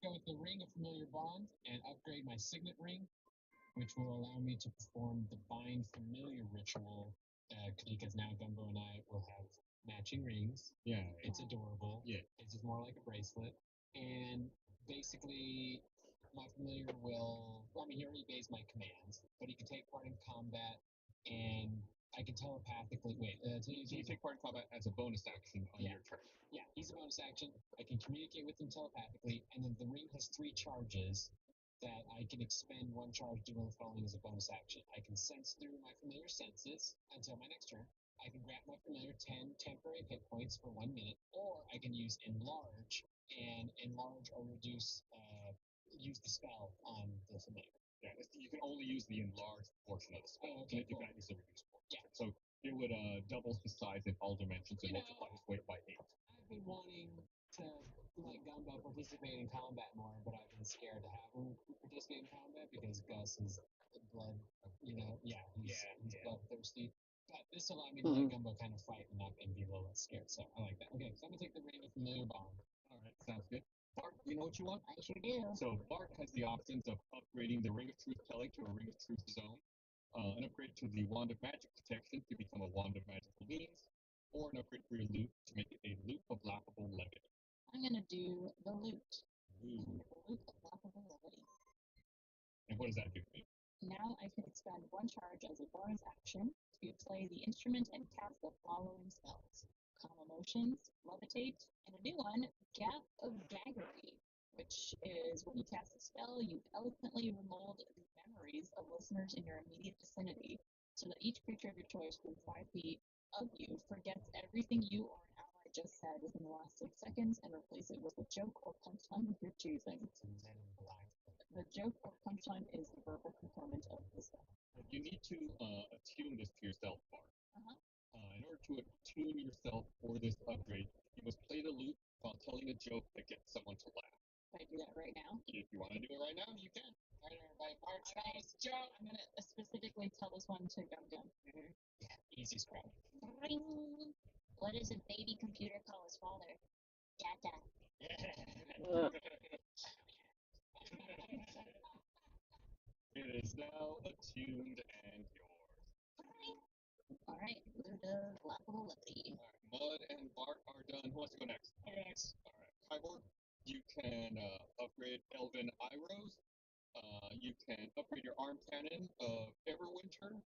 go with the Ring of Familiar Bond and upgrade my Signet Ring, which will allow me to perform the Bind Familiar ritual. Because now Gumbo and I will have matching rings. Yeah. It's adorable. Yeah. It's just more like a bracelet. And basically, my familiar will. I mean, he already obeys my commands, but he can take part in combat, and I can telepathically. Wait, so you take part in combat as a bonus action on your turn. Yeah, he's a bonus action. I can communicate with him telepathically, and then the ring has 3 charges that I can expend 1 charge doing the following as a bonus action. I can sense through my familiar senses until my next turn. I can grant my familiar 10 temporary hit points for 1 minute, or I can use enlarge and enlarge or reduce, use the spell on the familiar. Yeah, you can only use the enlarged portion of the spell. Oh, okay, You cool. cannot use the reduced portion. Yeah. So it would double his size in all dimensions and multiply his weight by 8. I've been wanting to let Gumbo participate in combat more, but I've been scared to have him participate in combat because Gus is blood, he's bloodthirsty. But this allowed me to let Gumbo kind of fight and be a little less scared. So I like that. Okay, so I'm gonna take the Ring of Familiar Bond. All right, sounds good. Bart, you know what you want? I sure do. So Bart has the options of upgrading the Ring of Truth Telling to a Ring of Truth Zone, an upgrade to the Wand of Magic Protection to become a Wand of Magical Means, or an upgrade for your loot to make it a Loot of Laughable Levity. I'm gonna do the loot. Ooh. The loot of laughable levity. And what does that do for you? Now I can expend 1 charge as a bonus action to play the instrument and cast the following spells: Calm Emotions, Levitate, and a new one, Gap of Gaggery, which is when you cast a spell, you eloquently remold the memories of listeners in your immediate vicinity, so that each creature of your choice within 5 feet of you forgets everything you or an ally just said within the last 6 seconds and replace it with a joke or punchline of your choosing. The joke or punchline is the verbal component of the spell. You need to attune this to yourself, Bart. Uh-huh. In order to attune yourself for this upgrade, you must play the lute while telling a joke that gets someone to laugh. Can I do that right now? If you want to do it right now, you can. All right, everybody, Bart, Guys, joke. I'm gonna specifically tell this one to Gum Gum. Yeah, easy spread. Ring. What does a baby computer call his father? Dada. It is now attuned and yours. Alright, loot of laughable levity. Mud and Bart are done. Who wants to go next? Next. All right, Kyborg, you can upgrade Elven Iros. You can upgrade your arm cannon of Everwinter,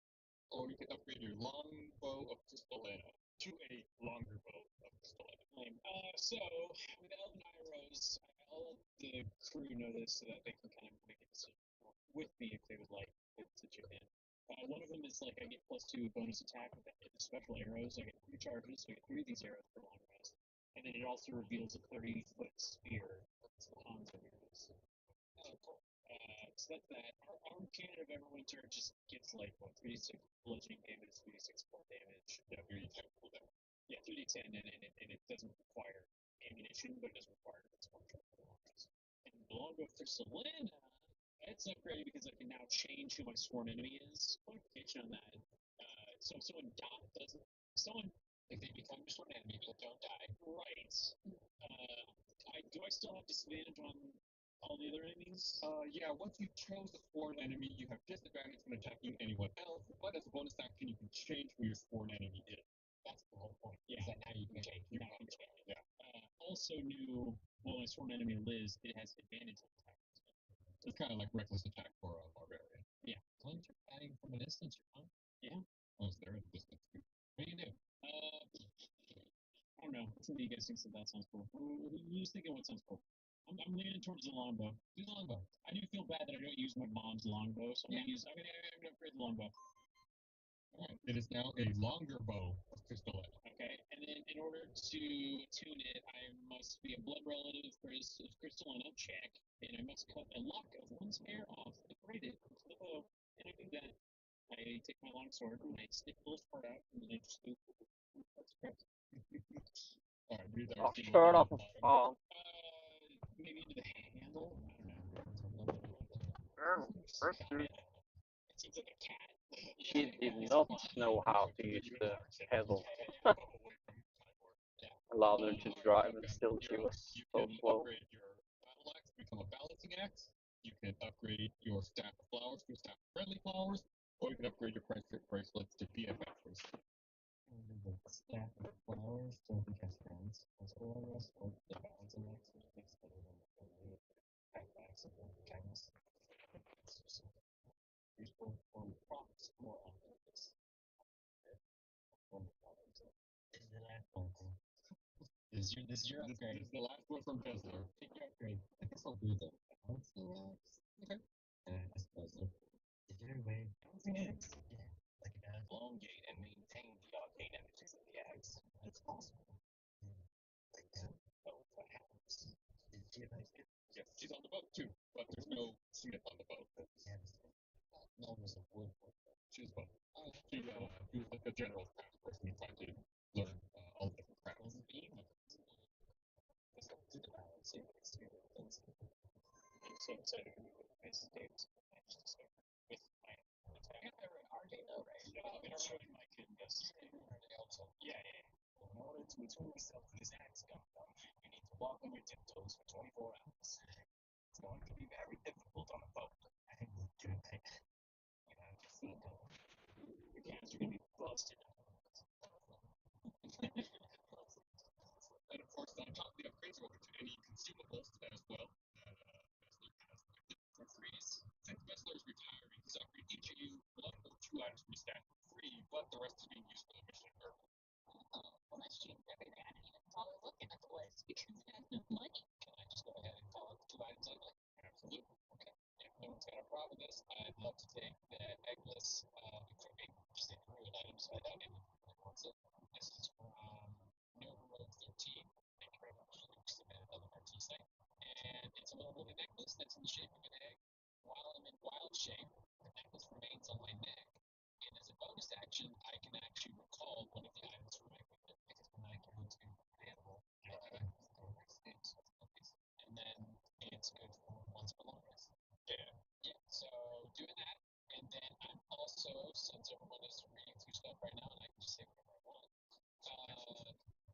or you can upgrade your longbow of Crystallina to a longer bow of Crystallina. So with Elven Iros, all the crew know this so that they can kind of make a decision with me if they would like to chip in. One of them is like I get +2 bonus attack with the special arrows. I get 3 charges, so I get 3 of these arrows for long rest. And then it also reveals a 30-foot spear that's the Hanzo arrows. Oh, cool. So that's that. Our arm cannon of Everwinter just gets like 3d6 bludgeoning damage, 3d6 cold damage. Yeah, 3d10 cooldown. Yeah, 3d10, and it doesn't require ammunition, but it does require this 1 charge for long rest. And the longbow for Selena, it's upgraded because I can now change who my sworn enemy is. Clarification on that. So if someone if they become your sworn enemy but don't die, right? Do I still have disadvantage on all the other enemies? Yeah, once you chose a sworn enemy, you have disadvantage when attacking anyone else, but as a bonus action, you can change who your sworn enemy is. That's the whole point. Yeah, is that now you can change. Yeah. Also new, my sworn enemy Liz, it has advantage on attack. It's kind of like reckless attack for a barbarian. Yeah. As long as you're fighting from a distance, you're fine. Yeah. Unless they're at a distance. What do you do? I don't know. What do you guys think that sounds cool? Who's thinking what sounds cool? I'm leaning towards the longbow. Do the longbow. I do feel bad that I don't use my mom's longbow, so I'm gonna upgrade the longbow. Alright, it is now a longer bow of Crystallina. Okay, and then in order to tune it, I must be a blood relative of Crystallina, check, and I must cut a lock of one's hair off and braid it into the bow. And I do that. I take my long sword and I stick the little part out, and then I just do. That's correct. Alright, these are I'll start off with Paul. Maybe into the handle? I don't know. Person, It seems like a cat. she did not know how to use the pedal. Allowed her to drive, and still she was so slow. Upgrade your battle axe to become a throwing axe. You can upgrade your staff of flowers to a staff of friendly flowers, or you can upgrade your friendship bracelets to BFF bracelets. The staff of flowers don't have friends. As well as the balancing axe, which makes better than the friendly axe of kindness. It's just useful for props more often. This is the last one. This is your upgrade. This is the last one from Tesla. Take your upgrade. I guess I'll do the balancing axe. Okay. I suppose so. Is there a way? Balancing axe? Yeah. Like elongate and maintain the arcane energies of the axe. That's possible. Like that. Oh, what happens? Is she a nice kid? Yes, she's on the boat too, but there's no Smith on the boat. Yeah. No, there's a wood. She's both. She was like a general craft person who tried to learn all the different crafts. Let's go to the balancing experience. I'm so excited to meet with Dave's with my attack. I read RJ though, right? Yeah, I've been showing my kid yesterday. Also. Yeah. In order to attune yourself to this axe gun, you need to walk on your tiptoes for 24 hours. It's going to be very difficult on a boat. I think we'll do it. You have your feet up. Your calves are going to be busted. And of course, on top of the upgrades, we'll get to any consumables as well that Messler has for free. Since Messler is retiring, he's offering each of you 1 or 2 items to be stacked for free, but the rest is being used for the mission purpose. Well, that's cheap. Everything. I didn't even bother looking at the list because I had no money. Can I just go ahead and call it the 2 items anyway? Absolutely. Okay. If no one's got a problem with this, I'd love to take that eggless equipping, just a druid item, so I doubt anyone really wants it. This is from Nova Road 13. Thank you very much. Luke submitted on the RT site. And it's a little wooden necklace that's in the shape of an egg. While I'm in wild shape, the necklace remains on my neck. And as a bonus action, I can actually recall one of the items from my equipment because when I go to an animal, I and then it's good for once per long rest. Yeah. So doing that, and then I'm also, since everyone is reading through stuff right now, and I can just say whatever I want,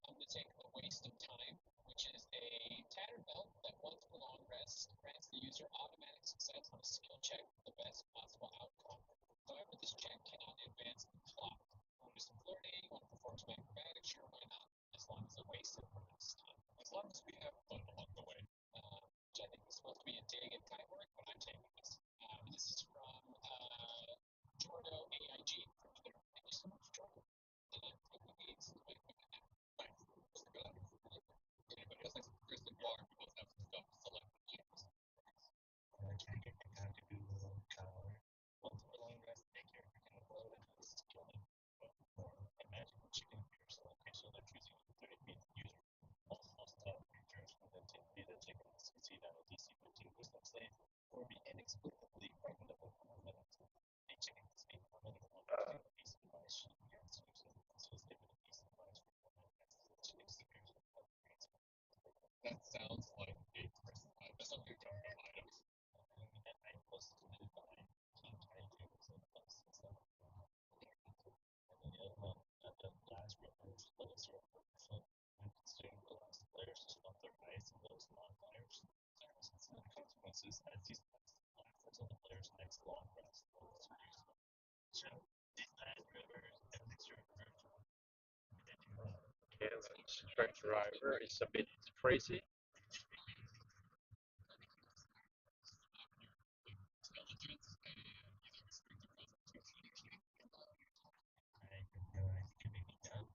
I'm going to take a waste of time, which is a tattered belt that once per long rest grants the user automatic success on a skill check with the best possible outcome. However, this check cannot advance the plot. Want to do some flirting? Want to perform some acrobatics? Sure, why not? As long as I waste it for this time. As long as we have fun along the way. Which I think is supposed to be a dig at kite work, but I'm taking this. This is from Jordo AIG from Twitter. Thank you so much, Jordo. And I'm taking these to my equipment now. Nice. That's a good idea. Anybody else has some crystal bar? We both have some stuff to select from the items. Can I get the guy to do a little color? Once per long rest, take care of your load and just kill him. Or imagine what you can do yourself. Okay, so they're choosing 30 feet user. Almost all creatures within 10 feet of taking succeed on a DC 15 wisdom save or be inexplicably frightened of a minute. A chicken can speak for a minute. Piece of advice. Yes, so it's given a piece of advice for a minute. Chicken disappears with upgrades. That sounds like a crystal item. That's not good coming from items. That night plus submitted by King Kaiju was a plus and stuff. And then the other one, the last reverse, level 0 foot, when consumed, allows the players to spend their dice and those non-players. The consequences as these last until the player's next long rest rolls are used. So, these last rivers, elixir reverse. Okay, Strength Driver is a bit crazy. Intelligence and either strength or constitution. I could realize it could make me dumb.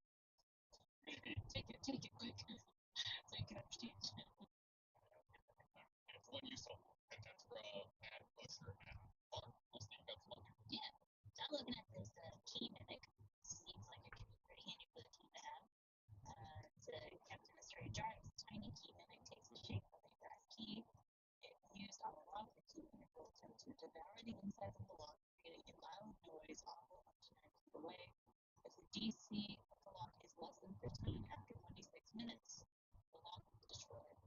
Maybe. Take it quick. So you can understand. It's one use only. And that's from Matt Busher, Matt Barr. We'll see if that's lucky. Yeah. I'm looking at this key mimic. Seems like it could be pretty handy for the team to have. It's kept in a straight jar. It's a tiny key mimic. Takes the shape of a brass key. If used on the lock, the key mimic will attempt to devour the inside of the lock, creating a loud noise audible up to 9 feet away. If the DC of the lock is less than 15 after 1d6 minutes, the lock will be destroyed.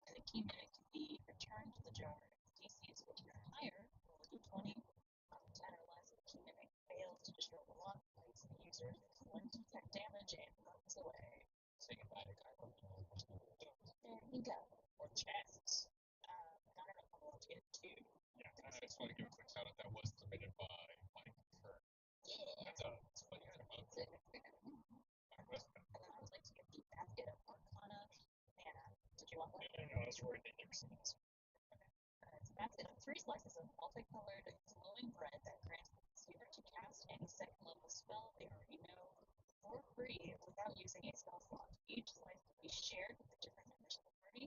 And the key mimic can be returned to the jar. If the DC is 15 or higher, roll a d20. On 10 or less, the key mimic fails to destroy the lock, makes the user takes 1d10 damage and runs away. Say goodbye to Kylo. There you go. Or chests. I don't know if I'm allowed to get I just want to give a quick shout out that was submitted by Mike for Yeah. that's a funny item. That's it. And then I would like to get the basket of Arcana mana. Did you want that? No, I was worried that there was something else. It's a basket of 3 slices of multicolored glowing bread that grants the receiver to cast any second level spell they already know for free without using a spell slot. Each slice can be shared with the different members of the party.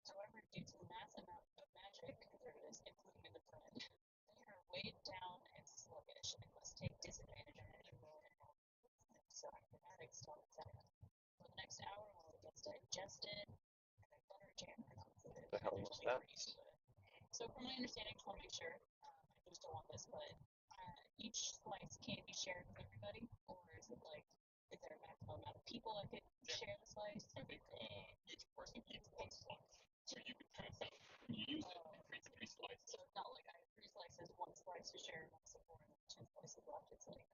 However, due to the mass amount of magic there is included in the bread, they are weighed down and sluggish and must take disadvantage on any roll and health. So acrobatics tell etc. For the next hour while it gets digested, and then butter jam it on food. The hell was that? So from my understanding, just want to make sure, I just don't want this, but each slice can't be shared with everybody, or is it like, is there a maximum amount of people that could share the slice? I think each person eats one slice. So you can pass out when you use it, it creates 3 slices. So it's not like I have 3 slices, 1 slice to share amongst the 4, and then 2 slices left. It's like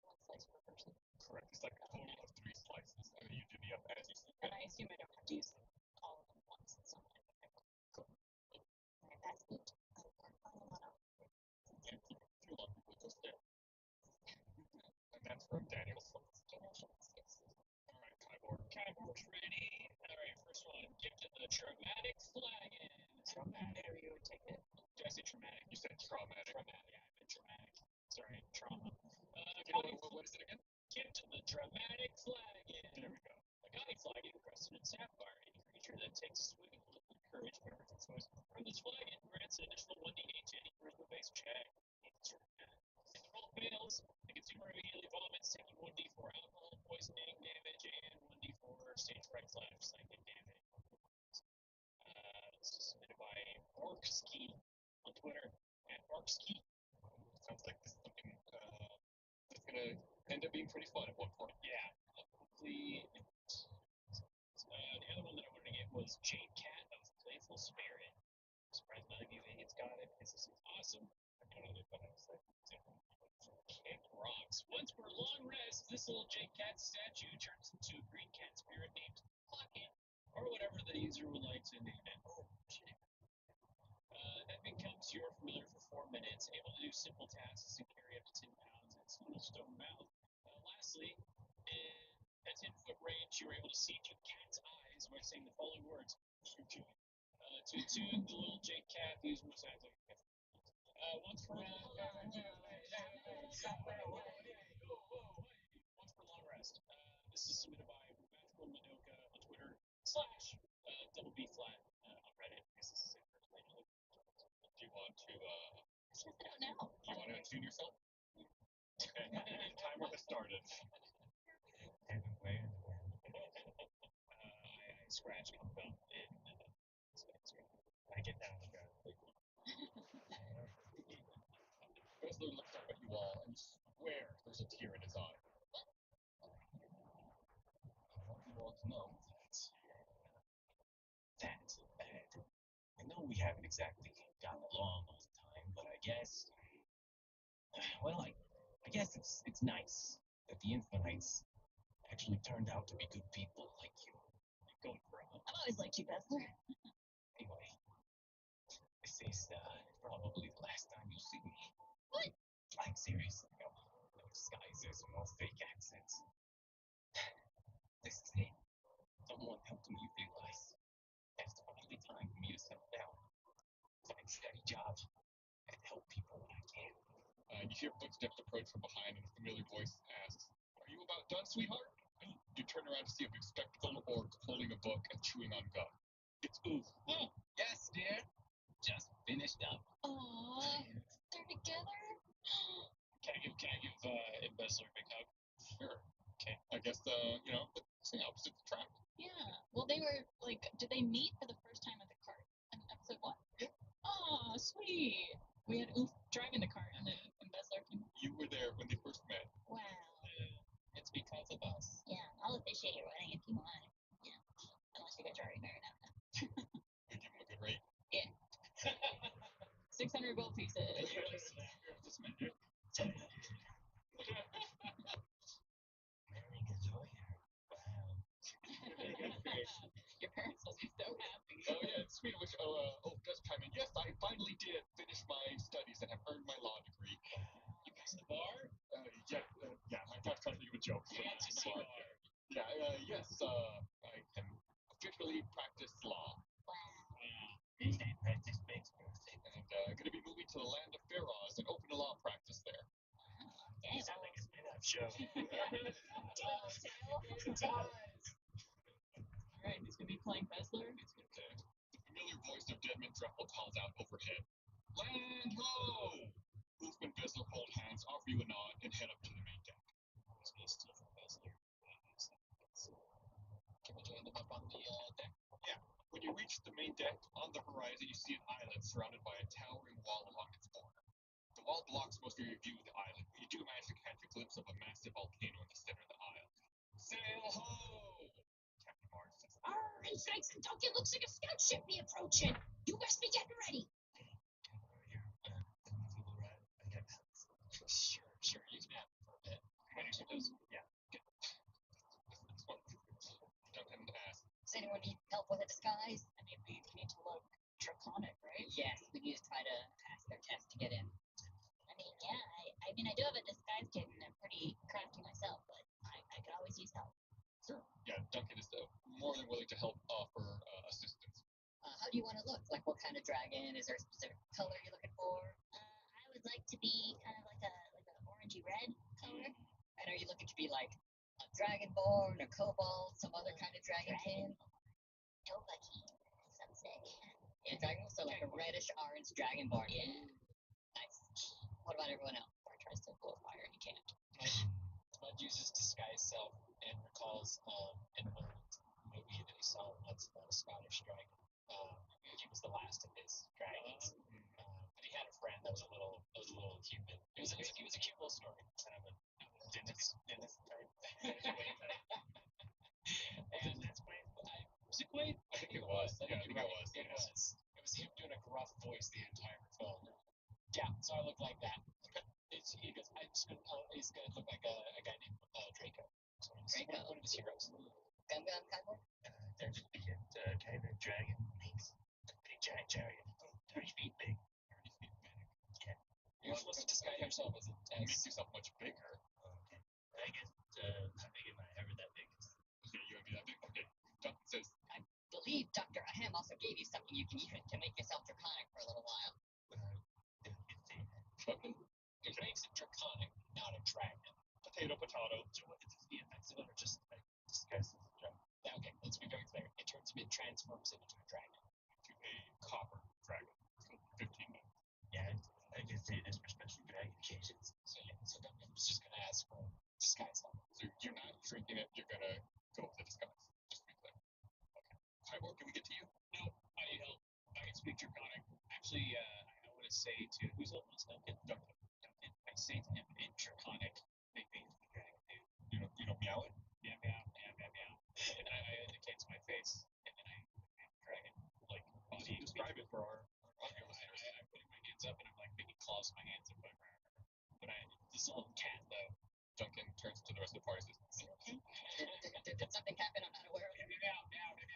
1 slice per person. Correct. It's like a total of 3 slices, and then you divvy up as you see And fit. I assume I don't have to use all of them at once. It's not like Cool. Alright, that's good. Can't keep it too long because just there. And that's from Daniel Schultz. Yes. Alright, Kyborg's ready. Alright, first one. Gift of the Traumatic Flagon. Traumatic. There you would take it. Did I say traumatic? You said traumatic. Traumatic. Yeah, I meant traumatic. Sorry, trauma. You know what is it again? Gift of the Dramatic Flagon. There we go. A guiding flagon encrusted in sapphire. Any creature that takes a swing of liquid courage earns its choice from this flagon grants an additional 1d8 to any charisma-based check. If the roll fails, the consumer immediately vomits, taking 1d4 alcohol poisoning damage and 1d4 stage fright / psychic damage. This is submitted by Borkski on Twitter at Borkski. Sounds like this is something that's gonna end up being pretty fun at one point. Yeah, hopefully. The other one that I wanted to get was Jade Cat of Playful Spirit. I'm surprised none of you idiots got it because this is awesome. I don't know, but I was like, Kick rocks. Once per long rest, this little Jade Cat statue turns into a green cat spirit named Pocket, or whatever the user would like to name it. Oh, shit. That becomes your familiar for 4 minutes, able to do simple tasks and carry up to 10 pounds in its little stone mouth. Lastly, at 10-foot range, you're able to see into cat's eyes by saying the following words. To attune the little Jade Cat, these will sound like once per round. Once per long rest. This is submitted by Magical Madoka on Twitter / double B flat on Reddit. This is the same person. do you want to Check it out now. you want to attune yourself? Okay. Timer has started. I scratch countdown and I get down. Bessler looks up at you all and swears there's a tear in his eye. I want you all to know that's bad. I know we haven't exactly gotten along all the time, but I guess, well, I guess it's nice that the Infinites actually turned out to be good people like you. Going for I've always liked you, Bessler. Anyway, this is probably the last time you'll see me. What? Like, seriously, no disguises, no fake accents. This is it. Someone helped me realize that's finally time for me to settle down, find a steady job, and help people when I can. You hear footsteps approach from behind, and a familiar voice asks, "Are you about done, sweetheart?" You turn around to see a big spectacled orc holding a book and chewing on gum. It's Oof. Yes, dear. Just finished up. Aww, they're together? Can I give Embezzler a big hug? Sure. Okay. I guess it's the opposite track. Yeah. Well, they were like, did they meet for the first time at the cart in episode 1? Yeah. Aw, sweet. We had Oof driving the cart, and then Embezzler came. You were there when they first met. Wow. It's because of us. Yeah, I'll officiate your wedding if you want. Yeah. Unless you guys are already married now. You give him a good rate. Yeah. 600 gold pieces. Marrying a lawyer. Wow. Your parents must be so happy. Oh yeah, it's sweet. Just chime in. Yes, I finally did finish my studies I can officially practice law. Practice makes perfect. And gonna be moving to the land of Pharaohs and open a law practice there. Damn. Sounds like a spin-off show. Alright, who's gonna be playing Bessler? The familiar voice of Deadman Dreffel calls out overhead. Land ho! Wolf and Bessler hold hands, offer you a nod, and head up to the main deck. Always gonna steal from Bessler. Can we join them up on the deck? Yeah. When you reach the main deck, on the horizon you see an island surrounded by a towering wall along its border. The wall blocks most of your view of the island, but you do manage to catch a glimpse of a massive volcano in the center of the isle. Sail ho! Captain Marge says. Alright, Franks and Duncan, looks like a scout ship be approaching. You best be getting ready. Sure, you can have it for a bit. Actually, those, yeah. Duncan asks. Does anyone need help with a disguise? I mean, we need to look draconic, right? Yes, we need to try to pass their test to get in. I mean, yeah, I mean, I do have a disguise kit and I'm pretty crafty myself, but I could always use help. Sure. Yeah, Duncan is more than willing to help offer assistance. How do you want to look? Like, what kind of dragon? Is there a specific color you're looking for? I would like to be kind of like a orangey red color. And are you looking to be like a dragonborn, a kobold, some other kind of dragonkin? Dovahki, some say. Yeah, dragon. So like a reddish orange dragonborn. Yeah. Nice. What about everyone else? Bart tries to blow fire and he can't. Bud uses disguise self and recalls an old movie that he saw once about a Scottish dragon. He was the last of his dragons, but he had a friend that was a little human. He was a cute little story, kind of a dentist type. And that's Quaid. Was it Quaid? I think it was. I think Yeah, I think it was. It was him doing a gruff voice the entire film. Yeah, so I look like that. He goes, he's gonna look like a guy named Draco. Draco. One of his heroes. Gum Gum Cowboy? There's a kind of dragon. Big giant chariot. 30 feet big. 30 feet big. Yeah. You're supposed to disguise yourself as Make yourself much bigger. Okay. I guess, how big am I? Ever that big? Okay, you want to be that big? Okay. Duncan says. I believe Dr. Ahem also gave you something you can use to make yourself draconic for a little while. Duncan. It makes it draconic, not a dragon. Potato, potato. So what is the effects of it, or just like disguises as a dragon? Yeah, okay, let's be very clear. It transforms it into a dragon. To a copper dragon. 15 minutes. Yeah, I can say this for special dragon occasions. So yeah, so Duncan's just gonna ask for disguise level. So you're not drinking it, you're gonna go with the disguise. Just to be clear. Okay. Hybor, can we get to you? No, I need help. I can speak draconic. Actually, I want to say to who's almost Duncan. Duncan. I say to him in draconic, make me into the dragon, dude. You know meow it? Yeah, meow, meow, meow, meow. And then I indicate to my face, and then I dragon like body. Describe it for our audio I'm listeners. putting my hands up and I'm like making claws with my hands up my but this is a little cat though. Duncan turns to the rest of the party and says, Did something happen I'm not aware of? Meow. The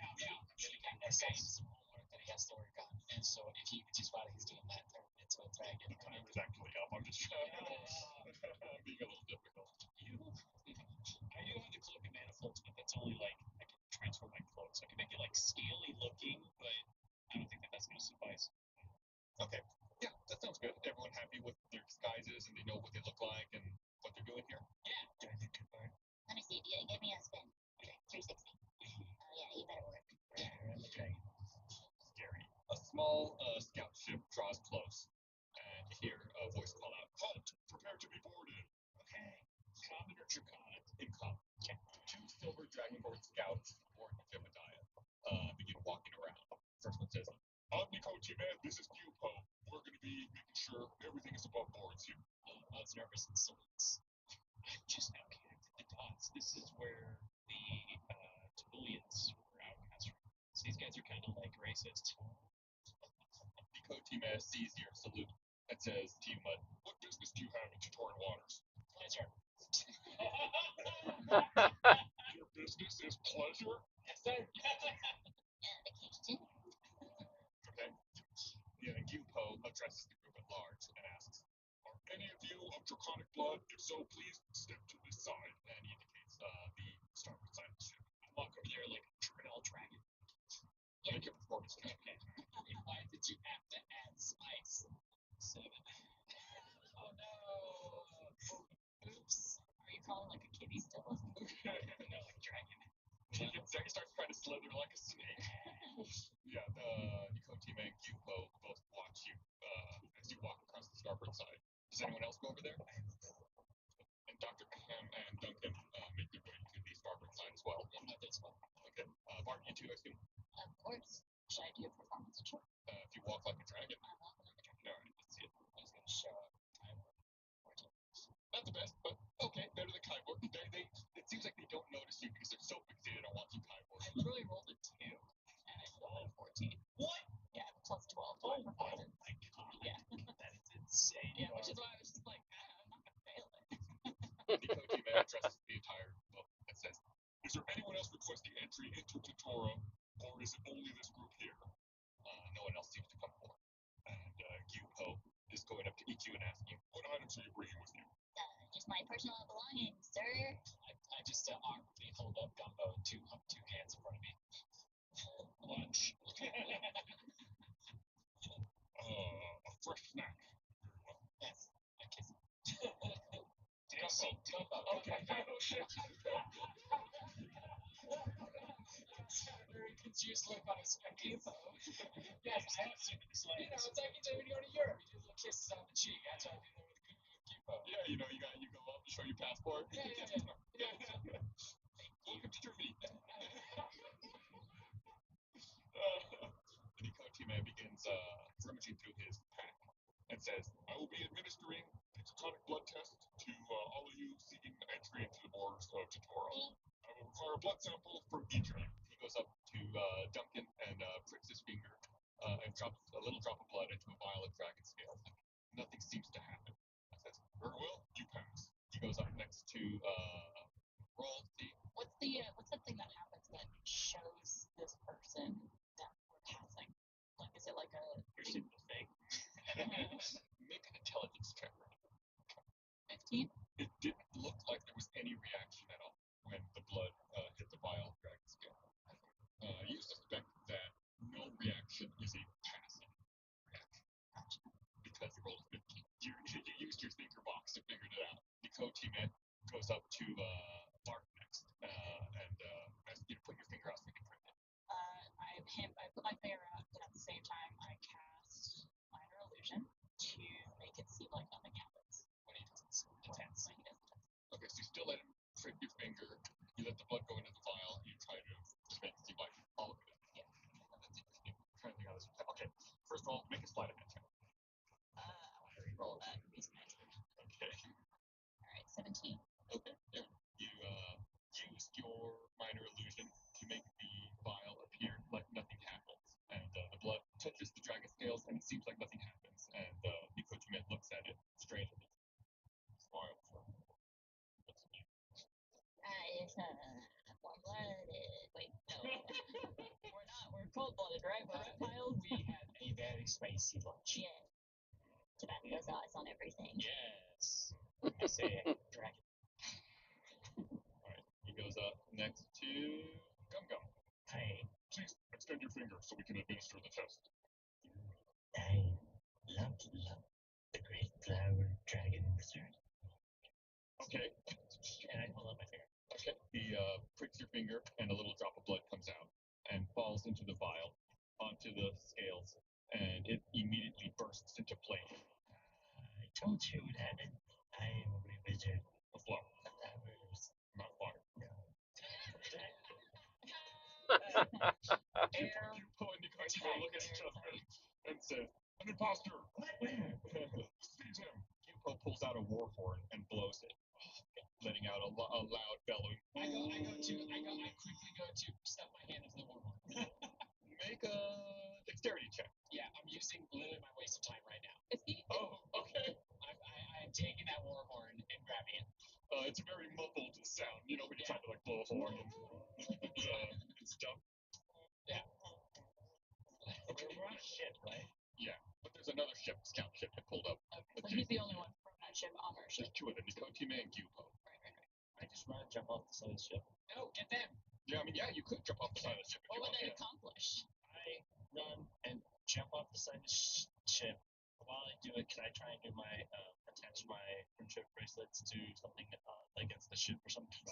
cat has some homework that he has to work on, and so if he just while he's doing that, turn into a dragon. the timer's actually up. I'm just I'm being a little difficult. I do have the cloak and manifolds, but that's only like I can transform my cloak, so I can make it like scaly looking, but I don't think that's gonna suffice. Okay. Yeah, that sounds good. Everyone happy with their disguises and they know what they look like and what they're doing here? Yeah. Let me see. Give me a spin. Okay, 360. Oh yeah, you better work. I'm a dragon. Scary. A small scout ship draws close, and you hear a voice call out, "Halt! Prepare to be boarded." Okay. Common or draconic? In common. Okay. Two silver dragonborn scouts aboard the Jebediah begin walking around. First one says, "I'm Nico T-Man, this is Dupo. We're going to be making sure everything is above boards here." I was nervous and salutes. I just now connected the dots. This is where the Tubulians were outcast from. So these guys are kind of like racist. Nico T-Man sees your salute and says to you, Mud, "What business do you have in Torn Waters?" Pleasure. Your business is pleasure? Yes, sir. Vacation. Okay. Yeah, Dupo addresses the group at large and asks, "Are any of you of draconic blood? If so, please step to this side." And he indicates the starboard side of the ship. I'm not calling like a kitty still? No, like dragon. Dragon starts trying to slither like a snake. Yeah, Nikotime and Gyupo both watch you as you walk across the starboard side. Does anyone else go over there? And Dr. Ham and Duncan make their way to the starboard side as well. Yeah, I think so. Okay. Bart, you too, I assume? Of course. Should I do a performance check? If you walk like a dragon. I walk like a dragon. Alright, let's see it. I was gonna show up time 14. Not the best, but okay, better than Kaiborg. It seems like they don't notice you because they're so fixated on watching Kaiborg. I literally rolled a 2 and I rolled a 14. What? Yeah, plus 12 to Oh my my performance. god. Yeah. That is insane. Yeah, which is why I was just like, I'm not gonna fail it. Nikotime addresses the entire book and says, "Is there anyone else requesting entry into Tutora, or is it only this group here?" No one else seems to come forward. And Gyupo is going up to each you and asking, "What items are you bringing with you?" Just my personal belongings, sir. I just awkwardly hold up Gumbo two hands in front of me. Lunch. A fresh snack. Very well. Yes, I kiss him. Gumbo. Okay. Very confused look on his face. Yes, it's like when you go to Europe, you do little kisses on the cheek. That's what I do there with Gumbo. Yeah, you go up to show your passport. Yeah. Welcome to Germany. Nikotime begins rummaging through his pack and says, "I will be administering a tonic blood test to all of you seeking entry into the borders of Tutora. I will require a blood sample from each of you." He goes up to Duncan and pricks his finger and drops a little drop of blood into a vial of dragon scales. Nothing seems to happen. I says, "Very well, you pass." He goes up next to royalty. What's the thing that happens that shows this person that we're passing? Like, is it like a You're seeing the thing. Make an intelligence check. 15? It didn't look like there was any reaction at all when the blood hit the vial of dragon scale. You suspect that no reaction is a passing reaction. Gotcha. Because you rolled a 15. You used your thinker box to figure it out. Nikotime goes up to Bart next and asks you to put your finger out so you can print it. I put my finger out, but at the same time, I cast minor illusion to make it seem like nothing happens when he doesn't intense. When he doesn't tense. Okay, so you still let him prick your finger. You let the blood go into the vial. You try to just make it seem like all of it. Yeah. That's interesting. I'm trying to think how this. Okay, first of all, make a sleight of hand check. I want to re-roll that piece of magic. Okay. All right, 17. Okay. Yeah. You used your minor illusion to make the vial appear like nothing happens, and the blood touches the dragon scales, and it seems like nothing happens. And Nikotime looks at it strangely, smiles. What's it mean? It's warm-blooded. Wait, no. We're not. We're cold-blooded, right? We're reptiles. We had a very spicy lunch. Yeah. Tobacco sauce on everything. Yes. I say dragon. Alright, he goes up next to Gum. I Please extend your finger so we can administer the test. love the great flower dragon dessert. Okay. And I hold up my finger. Okay. He pricks your finger, and a little drop of blood comes out and falls into the vial, onto the scales, and it immediately bursts into flame. I told you what happened. I am a wizard. A flower, Flowers. not fire. No. Air. Gyupo and Nikotime look at each other and say, "An imposter! Seize him!" Gyupo pulls out a war horn and blows it, letting out a loud bellowing. I quickly go to stuff my hand into the warhorn. Make a dexterity check. Yeah, I'm using literally my waste of time right now. Oh, okay. I'm taking that warhorn and grabbing it. It's a very muffled sound, when you're trying to blow a horn and stuff. Yeah. Okay. We're on a ship, right? Yeah, but there's another scout ship that pulled up. So he's the only one from that ship on our ship. There's two of them, Nikotime and Gyupo. I just run and jump off the side of the ship. No, get them. Yeah, you could jump off the side of the ship if What you would want. they accomplish? I run and jump off the side of the ship while I do it, can I try and do my attach my friendship bracelets to something like against the ship or something?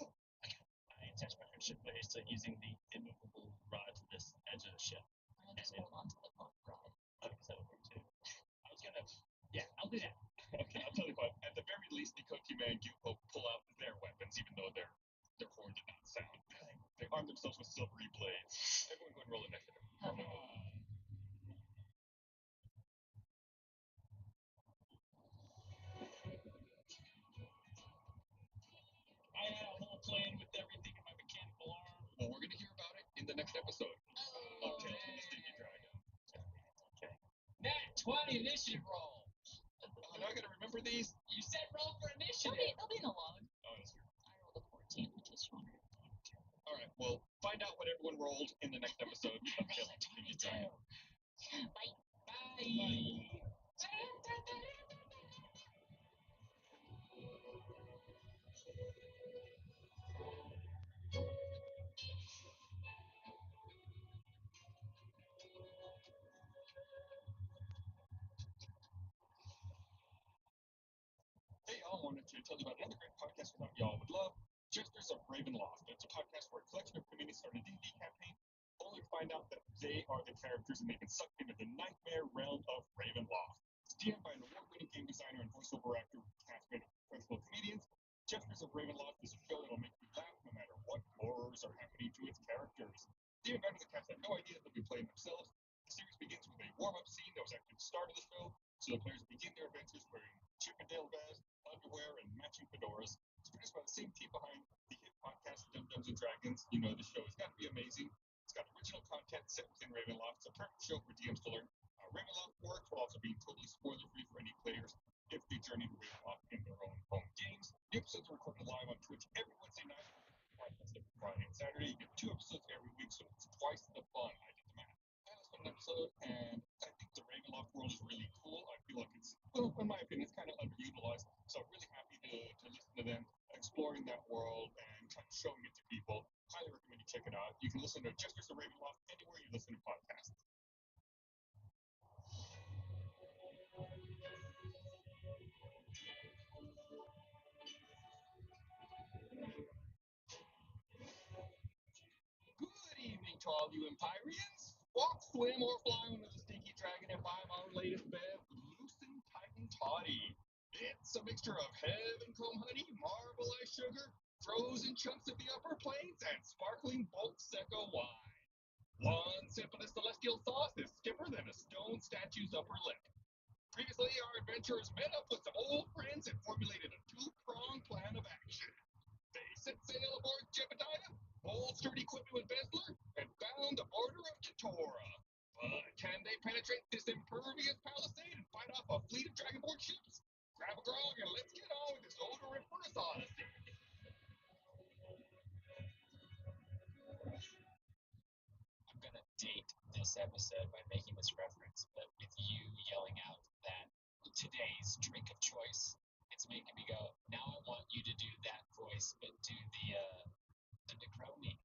I attach my friendship bracelet using the immovable rod to this edge of the ship. And just hold on to the pop rod. Okay, so that would work too. I was gonna, yeah, I'll do that. Okay, I'll tell you what. At the very least, the Koki Man do pull out their weapons, even though their horn did not sound. They arm themselves with silvery blades. Everyone go and roll initiative. I had a whole plan with everything in my mechanical arm. Well, we're gonna hear about it in the next episode of Oh, Tales from the Stinky Dragon. Okay. Nat 20 initiative roll. Now I gotta remember these. You said roll for they'll initiative. be in the log. Oh, that's true. I rolled a 14, which is stronger. All right. Well, find out what everyone rolled in the next episode of Tales from the Stinky Dragon. Bye. Bye. Hey, y'all, wanted to tell you about another great podcast we thought y'all would love. Jesters of Ravenloft. It's a podcast where a collection of communities start a D&D campaign, only to find out that they are the characters and they've been sucked into the nightmare realm of Ravenloft. It's DM'd by an award-winning game designer and voiceover actor cast made of principal comedians. Jesters of Ravenloft is a show that'll make you laugh no matter what horrors are happening to its characters. The members of the cast have no idea they'll be playing themselves. The series begins with a warm-up scene that was actually the start of the show, so the players begin their adventures wearing Chippendale vests, underwear, and matching fedoras. It's produced by the same team behind the hit podcast Dungeons and Dragons. You know the show has got to be amazing. It's got original content set within Ravenloft. It's a perfect show for DMs to learn how Ravenloft works while also being totally spoiler-free for any players if they journey to Ravenloft in their own home games. The episodes are recorded live on Twitch every Wednesday night. Podcast every Friday and Saturday. You get 2 episodes every week, so it's twice the fun. I did the math. I listened to an episode, and I think the Ravenloft world is really cool. I feel like it's, well, in my opinion, it's kind of underutilized. So I'm really happy to listen to them exploring that world and kind of showing it to people. Highly recommend you check it out. You can listen to Jesters of Ravenloft anywhere you listen to podcasts. Good evening to all you Empyreans. Walk, swim, or fly under the Stinky Dragon and buy our latest bev, Loosen, Titan Toddy. It's a mixture of heaven-comb honey, marble ice sugar, frozen chunks of the upper plains, and sparkling bulk secco wine. One sip of the celestial sauce is stiffer than a stone statue's upper lip. Previously, our adventurers met up with some old friends and formulated a two-pronged plan of action. They set sail aboard Jebediah, bolstered equipment with Bessler, and found the border of Ketora. But can they penetrate this impervious palisade and fight off a fleet of dragonborn ships? Grab a grog and let's get on with this odoriferous odyssey. I'm gonna date this episode by making this reference, but with you yelling out that today's drink of choice, it's making me go, now I want you to do that voice, but do the Necroni.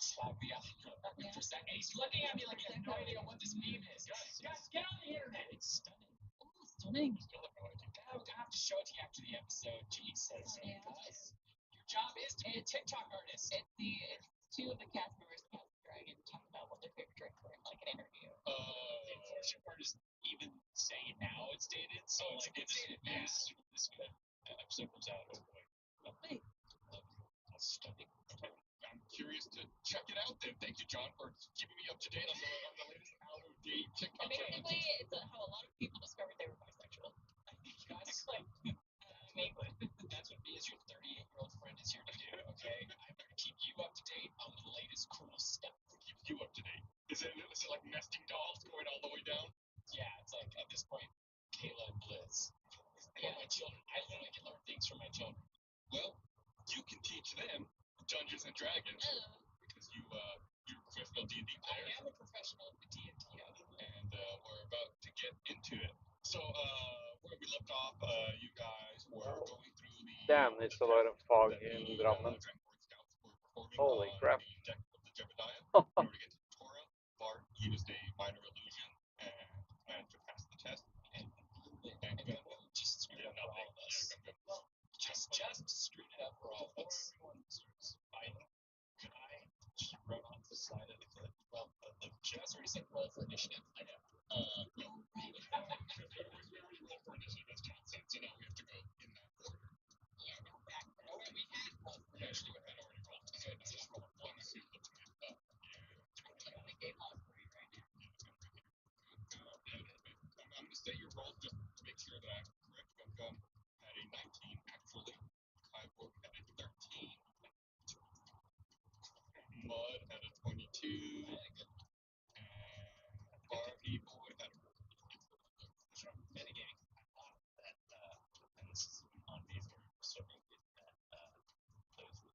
For a second, he's looking at me like he has no idea what this meme is. Guys, get on the internet. It's stunning. Oh, stunning. Still have no idea. I have to show it to you after the episode. Jesus. Yeah. Guys, your job is to be a TikTok artist. It's 2 of the cast members cast the dragon talk about what their favorite drinks were in like an interview. The unfortunate part is even saying now it's dated. So Oh, like it's dated, yeah, yes. this episode comes out. Oh boy. Oh, wait. That's stunning. I'm curious to check it out then. Thank you, John, for keeping me up to date on the latest out-of-date TikTok Basically, trends. it's how a lot of people discovered they were bisexual. Guys, like, that's what me as your 38-year-old friend is here to do, okay? I'm here to keep you up to date on the latest cool stuff. What keeps you up to date? Is it like nesting dolls going all the way down? Yeah, it's like, at this point, Kayla and Blizz. Yeah, my children. I literally can learn things from my children. Well, you can teach them Dungeons and Dragons Oh. because you're a professional D&D player. I am a professional D&D, And we're about to get into it. So, where we left off, you guys were going through the... Damn, it's a lot of fog that in the Drammen. Dragonborn scouts were performing Holy on crap. the deck of the Jebediah. In order to get to Tora, Bart used a minor illusion and managed to pass the test. And side of the cliff. Well, the Jazz already said roll for initiative. I know. No, right. We already rolled for initiative, as John said, so now we have to go in that order. Yeah, no, back. Oh, wait, we had rolled for Actually, we had already rolled. So I just rolled one as you looking it up. the only game on free right now. I'm going to say your rolls just to make sure that I'm correct. Gum had a 19, actually. Kyborg had a 13. Mud had a 22. And Barbie Boy had a 14. Metagaming. I thought that, and this is on these order, so that those like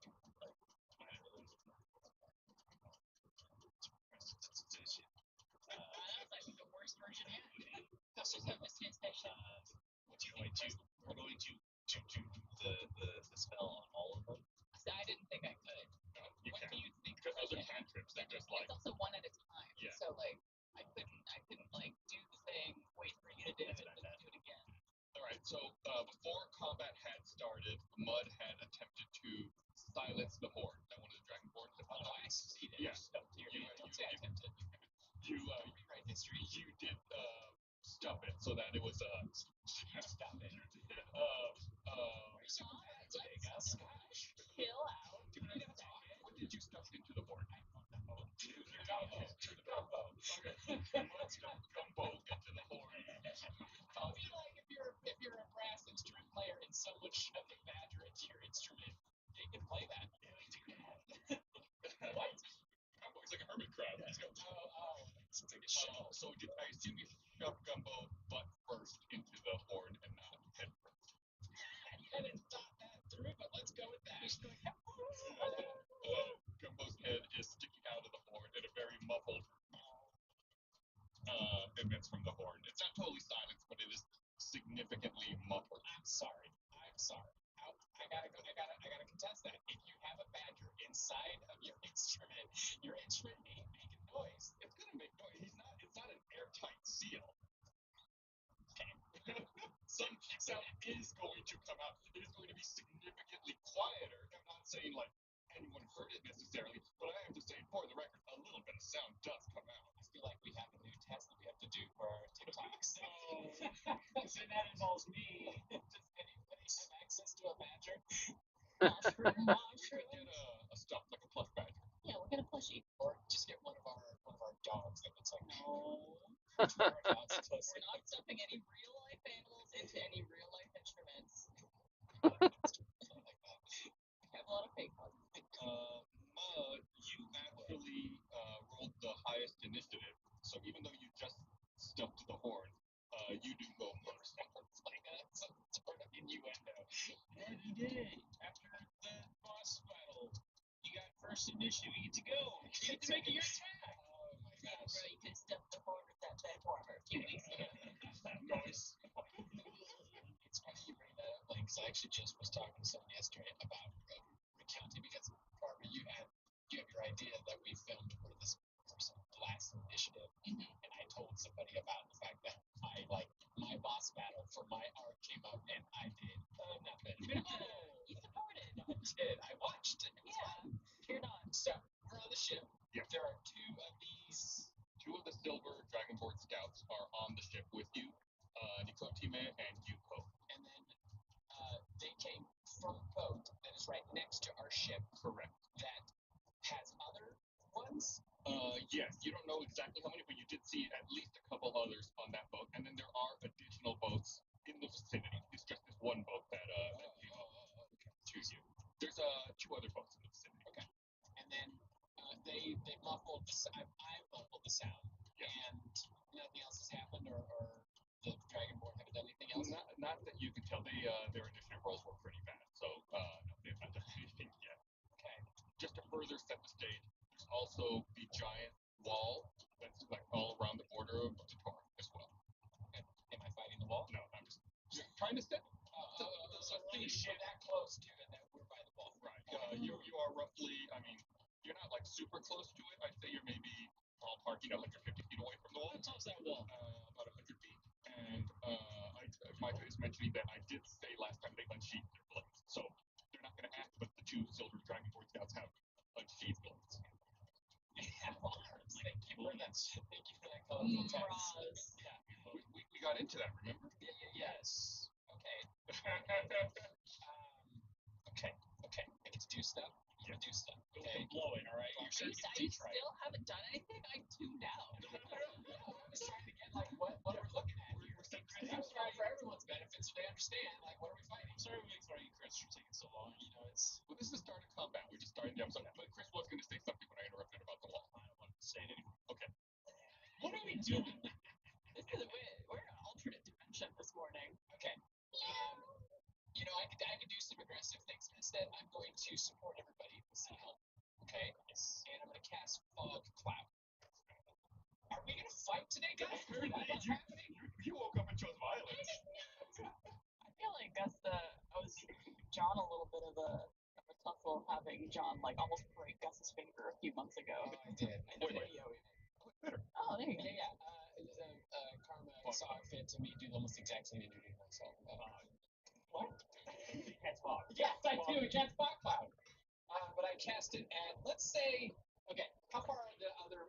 That's like the worst version yet. That's just that listening station. we're going to do the spell on all of them. So I didn't think I could. No, you What can't. do you think? Because those are cantrips. They're just like. It's also one at a time. Yeah. So like I couldn't like do the thing, wait for you to do it, and then do it again. All right. So before combat had started, Mud had attempted to silence the horde. That one of the dragonborn. Oh, I succeeded. Yes. Don't say I attempted. You Rewrite history. you did stop it so that it was Stop it. Take us. Chill out. What did you stuff into the horde? Gumbo. Okay. Mud stuffed gumbo into the horde. I feel like if you're a brass instrument player and someone shoved a badger into your instrument, you can play that. What? Gumbo's like a hermit crab. He's got It's like a shell. So I assume you shoved gumbo butt first into the horde and not head first. I hadn't thought that through, but let's go with that. Gumbo's head is sticking out of the horde in a very muffled advance from the horde. It's not totally silenced, but it is significantly muffled. I'm sorry. I gotta contest that. If you have a badger inside of your instrument ain't making noise. It's gonna make noise. It's not an airtight seal. Some sound is going to come out. It is going to be significantly quieter. I'm not saying like anyone heard it necessarily, but I have to say for the record, a little bit of sound does come out. I feel like we have a new test that we have to do for our TikToks. So that involves me. Does anybody have access to a badger? Mushroom. You could get a stuff like a plush badger. Yeah, we'll get a plushie. Or just get one of our dogs that looks like No. our dogs. We're not stuffing any real life animals into any real life instruments. Something like that. We have a lot of fake ones. Mud, you actually rolled the highest initiative. So even though you just stuffed the horde, you do go first. It's like some sort of innuendo. And you did. After the boss battle, you got first initiative. You get to go. You get to make your attack. Oh my Yeah, gosh. bro, you could stuff the horn with that bed warmer a few weeks ago. Noise. It's funny you bring that up, like, 'cause I actually just was talking to someone yesterday about recounting because Barbara, you have your idea that we filmed for this person last initiative, and I told somebody about the fact that I like my boss battle for my arc came up and I did nothing. You supported. I did. I watched it. It was fun. Cheered on. So we're on the ship. Yeah. There are two of these. Two of the silver dragonborn scouts are on the ship with you, Nikotime and Yuko. And then they came from a boat that is right next to our ship Correct. that has other ones. Yes, you don't know exactly how many, but you did see at least a couple others on that boat, and then there are additional boats in the vicinity. It's just this one boat that came up to you. There's two other boats in the vicinity. Okay. And then they muffled I muffled the sound, and nothing else has happened, or the Dragonborn haven't done anything else. Not that you can tell. Their initiative rolls were pretty bad, so no, they've not done anything yet. Okay. Just to further set the stage, there's also the giant wall that's like all around the border of the Torah as well. Okay. Am I fighting the wall? No, I'm just trying to set. So we're that close to it that we're by the wall. Right. You are roughly. I mean, you're not like super close to it. I'd say you're maybe ballpark, 150 feet away from the wall. How tall's that wall? About 100 feet. And Micah is mentioning that I did say last time they unsheathed their blades, so they're not going to act, but the two silver dragonborn scouts have unsheathed blades. Yeah. Yes. Thank you for that colorful text. Roz. Yeah. We got into that, remember? Yes. Okay. Okay. Okay. I get to do stuff. I'm gonna do stuff. Okay. Blow it, all right? You're You starting to get you deep right. still haven't done anything? I tuned out. I was trying to get like what we're looking at here. I'm sorry for everyone's benefit, so they understand like what are we fighting. I'm sorry we sorry Chris for taking so long. You know, it's Well, this is the start of combat. We just started the episode. But Chris was going to say something when I interrupted about the wall. I don't want to say it anymore. Okay. What are we doing? We're in an alternate dimension this morning. Okay. You know, I could do some aggressive things, but instead I'm going to support everybody with some help. Okay? Yes. And I'm gonna cast Fog Cloud. Are we gonna fight today, guys? What's You, happening? you woke up and chose violence. I feel like I was giving John a little bit of a tussle having John like almost break Gus's finger a few months ago. Oh, I did. I know Wait. video. Better. Oh, there you go. Yeah. Karma saw it fit to me do almost the exact same injury to myself. What? Cat's Fog. Yes, I do. It cast Fog Cloud. But I cast it at, let's say, okay, how far are the other,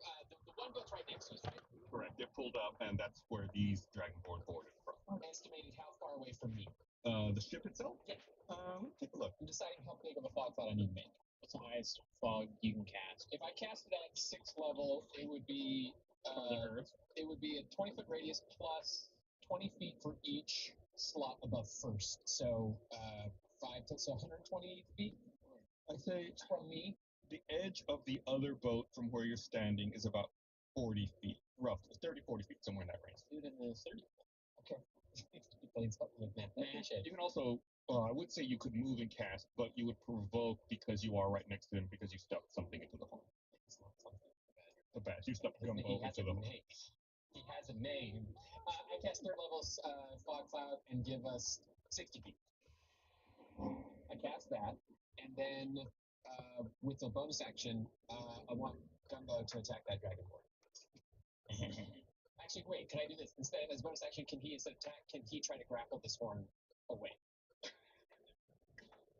the one boat's right next to us, right? Correct. It pulled up, and that's where these Dragonborn boarded from. Estimated how far away from me? The ship itself? Yeah. Let's take a look. I'm deciding how big of a fog cloud I need to make. What's the highest fog you can cast? If I cast it at 6th level, it would be From the Earth? it would be a 20-foot radius plus 20 feet for each slot above first. So 120 feet I say from me. the edge of the other boat from where you're standing is about 40 feet, roughly 30, 40 feet, somewhere in that range. Do it in the 30. Okay. Playing something like that. I appreciate You it. can also, I would say you could move and cast, but you would provoke because you are right next to him because you stuffed something into the horn. It's not something The badge. You stuffed He gumbo has into a the horn. name. He has a name. I cast 3rd level fog cloud and give us 60 feet. I cast that, and then with a bonus action, I want Gumbo to attack that dragonborn. Actually, wait. Can I do this instead? As bonus action, can he instead attack? Can he try to grapple this horn away?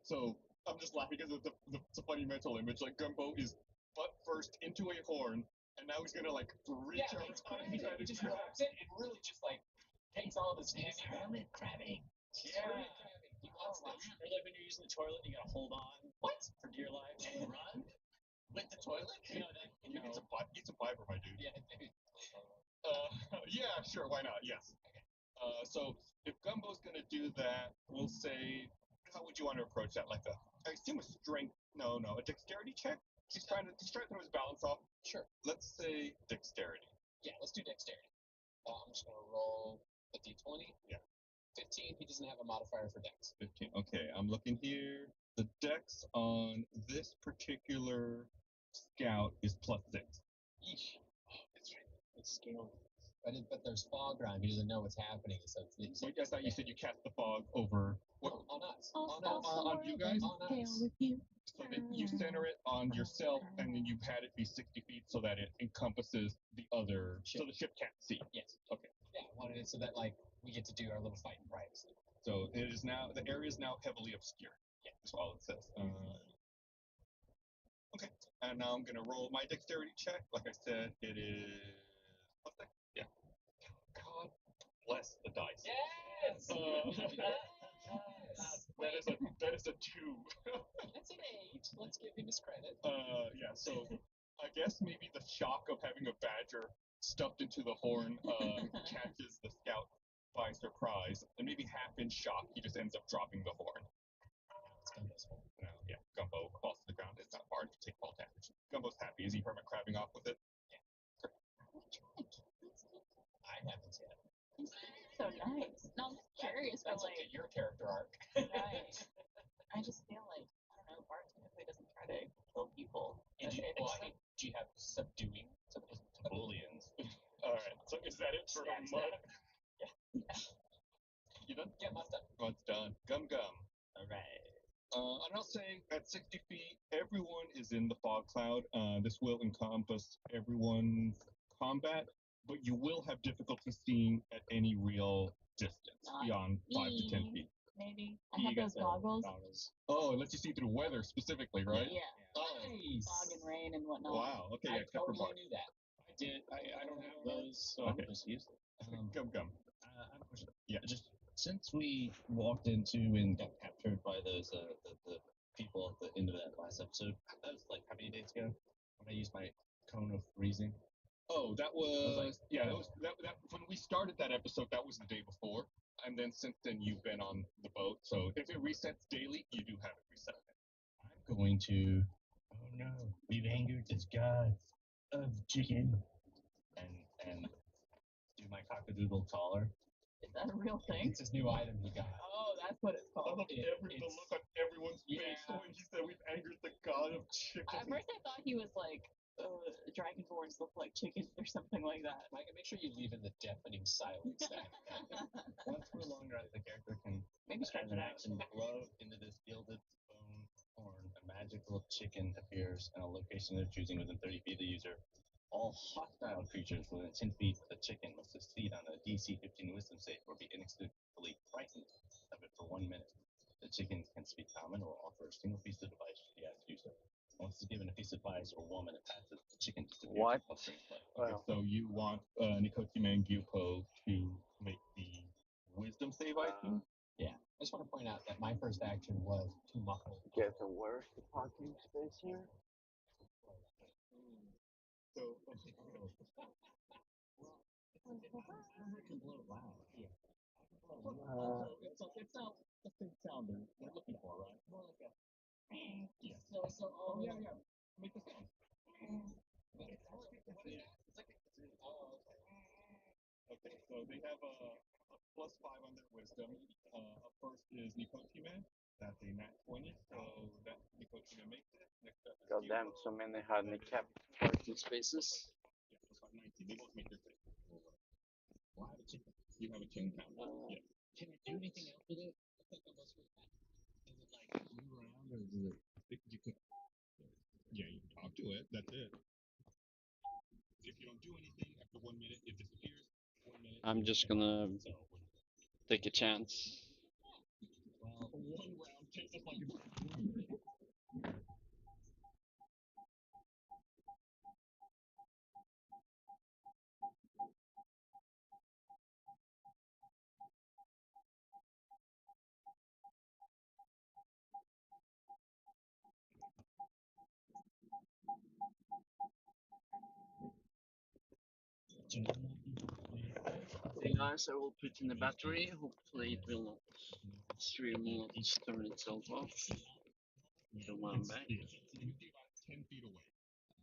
So I'm just laughing because it's a funny mental image. Like Gumbo is butt first into a horn, and now he's gonna like reach Yeah, out it's and crazy. try He to just grab. grabs it and really just like takes all of his He's hermit crabbing. Yeah. He wants this. Or like when you're using the toilet, you gotta hold on. What? For dear life and run with the toilet. You know that. You know. It's a fiber, my dude. Yeah. Yeah, sure, why not? Yes. So if Gumbo's gonna do that, we'll say, how would you want to approach that? Like I assume a strength. No, a dexterity check. He's trying to throw his balance off. Sure. Let's say dexterity. Yeah, let's do dexterity. I'm just gonna roll a d20. Yeah. 15. He doesn't have a modifier for dex. 15. Okay, I'm looking here. The dex on this particular scout is +6. Yeesh. That's right. It's scale. But there's fog around. He doesn't know what's happening. So it's I thought you said you cast the fog over. What? No, on us. I'll On stop us. the on world you guys? and On sail us. with you. So that you center it on yourself, and then you've had it be 60 feet so that it encompasses the other, so the ship can't see. Yes. Okay. Yeah, I wanted it so that like we get to do our little fight in privacy. So it is now, the area is now heavily obscured. Yeah. That's all it says. Okay. And now I'm gonna roll my dexterity check. Like I said, it is +6. Yeah. God bless the dice. Yes. That is a 2. That's an 8. Let's give him his credit. Yeah. So I guess maybe the shock of having a badger stuffed into the horn catches the scout by surprise, and maybe half in shock, he just ends up dropping the horn. It's Gumbo's fault. No, yeah, Gumbo falls to the ground. It's not hard to take fall damage. Gumbo's happy. Is he hermit crabbing off with it? I haven't yet. So nice. No, I'm just curious, but That's like, okay. Your character arc. right. I just feel like, I don't know, Bart typically doesn't try to kill people. Do you have subduing? Booleans. All right. So is that it for Stab, mud? stab. You done? Yeah, mud's done. Mud's done. Gum. All right. And I'll say at 60 feet, everyone is in the fog cloud. This will encompass everyone's combat, but you will have difficulty seeing at any real distance Not beyond 5 to 10 me. feet. Maybe. I You have got those the goggles. Oh, it lets you see through weather specifically, right? Yeah. Oh, Nice. Fog and rain and whatnot. wow. Okay, I yeah, except for totally Bart. knew that. I I don't have those, so Okay. I'll just use them. Gum. I have a question. Yeah. Just since we walked into and got captured by those the people at the end of that last episode, that was like how many days ago when I used my cone of freezing. Oh, that was like, that was that when we started that episode. That was the day before, and then since then you've been on the boat. So if it resets daily, you do have it reset. I'm going to. Oh no, we've angered this god of chicken, and do my cockadoodle taller. Is that a real thing? It's his new item he got. Oh, that's what it's I called. love the look on everyone's face when he said we've angered the god of chicken. At first, I thought he was like, dragonborns look like chickens or something like that. Mike, make sure you leave in the deafening silence that. Once we're longer, the character can Maybe stretch as an it out. action blow into this gilded bone horn. A magical chicken appears in a location they're choosing within 30 feet of the user. All hostile creatures within 10 feet of the chicken must succeed on a DC 15 Wisdom save or be inexplicably frightened of it for 1 minute. The chicken can speak common or offer a single piece of advice to the user. Once it's given a piece of advice or 1 minute passes, the chicken disappears. What? Okay, so you want Nikotime and Gyupo to make the wisdom save, I assume? Yeah. I just want to point out that my first action was to muffle. Get the worst parking space here? So, can blow loud. yeah. It's not the big sound we're looking for, right? More like a. Yeah. Yeah. Make the sound. Okay, so they have a +5 on their wisdom. Up first is Nikotime. That's a nat 20, so that Nikotime makes it. Next up is God damn, so many handicapped parking spaces. Yeah, that's about 19. They both make their save. Well, I have a chicken. You have a chicken count. Yeah. Can I do anything else with it? I think I must with that. Does it like move around or does it? You could. Yeah, you can talk to it. That's it. If you don't do anything after 1 minute, it disappears. 1 minute. I'm just gonna take a chance. Well, 1 round takes us like Okay guys, I will put in the battery. Hopefully it will not stream will not turn itself off. So now I'm back. You'd be about 10 feet away.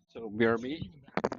So BRB. Even that,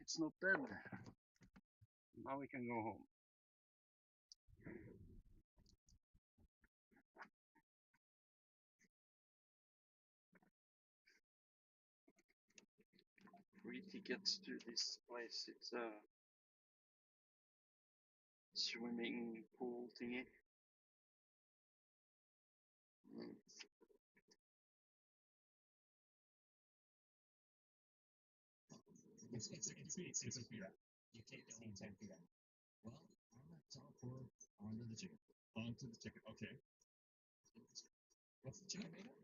It's not dead. Now we can go home. Free tickets to this place. It's a swimming pool thingy. It's a fear. You can't go in 10 feet out. Well, on the top or onto the chicken. Onto the chicken. Okay. What's the chicken made of?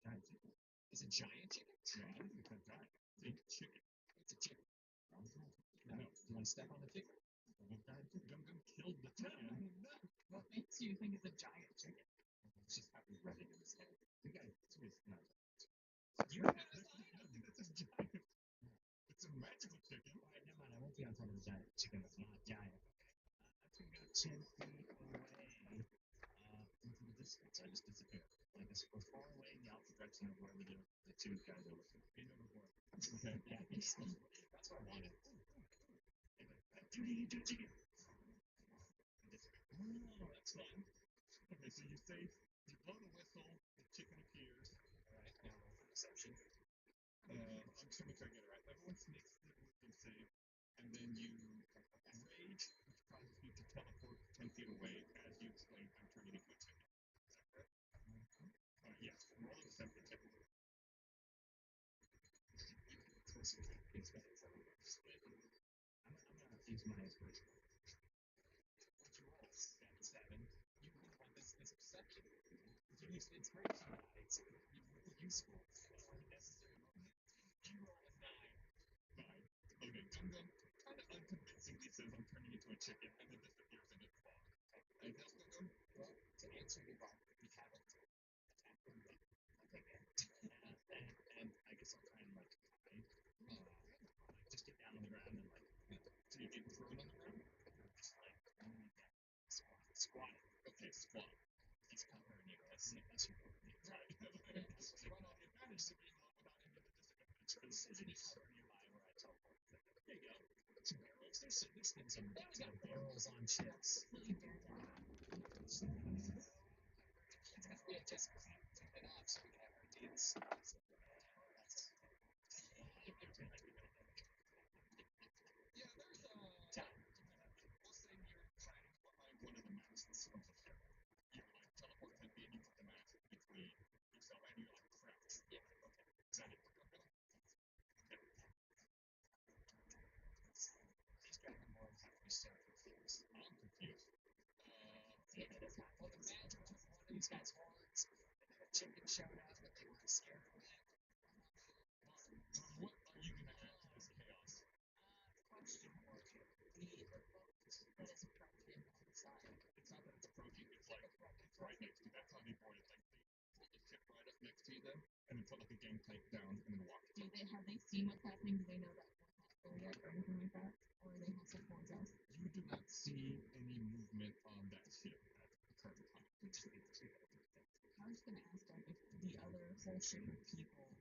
Giant chicken. It's a giant chicken? No, I think it's a giant. Big chicken. It's a chicken. No. You want to step on the chicken? Well, giant chicken. I'm going to kill the chicken. No. What makes you think it's a giant chicken? It's just how we read it in his head. You got it. It's not. You don't think it's a giant. It's a magical chicken. All right, never mind. I won't be on top of the giant chicken. It's not giant. I can go 10 feet away into the distance. I just disappeared. Like as far away in the opposite direction of wherever the two guys are looking. You know before. Okay. Yeah. That's what I wanted. Do chicken. Oh, that's fun. Okay, so you say you blow the whistle, the chicken appears. All right, now roll for deception. I'm just gonna make sure I get it right. Everyone makes the wisdom save, and then you rage, which causes you to teleport 10 feet away as you explain, I'm turning into a chicken. Is that correct? Yes. Roll a deception check. I'm gonna use my inspiration. What's your roll? 7. You want this perception. You use inspiration. It's useful for a necessary moment. You roll a 9. 9. Okay, Gum kind of unconvincingly says I'm turning into a chicken and then disappears into the fog. Anything else, Gum? Well, to answer your bot, we haven't attacked them yet. Okay. And I guess I'll try and like hide. Just get down on the ground and like so you get thrown on the ground. Just like squat. Okay, squat. He's covering you. That's your right. Just run on the advantage to being low without any of the disadvantage. Because he's covering you by where I teleport. There you go. Some barrels. There's been some barrels on chips. We had just taken it off so we could have our ideas. Yeah, there's time. We'll say you're hiding behind one of the masts of the ship. You're like teleport 10 feet and you put the mast between yourself and you're like crouched. Yeah. Okay. Is that it? Okay. These dragonborns have to be so confused. I'm confused. Yeah, that's not like imagine one of these guys' horns and then a chicken showed up and they weren't scared of it. What are you gonna add to this chaos? Question mark. The boat that is approaching on the side. It's not that it's approaching, it's like it's right next to you. That's how they board it. Like they pull the ship right up next to you then, and then put like a gangplank down and then walk. Have they seen what's happening? Do they know that we're not there yet or anything like that? Or they have some towards us? You do not see any movement on that ship at the current time. I was going to ask them if the other whole ship of people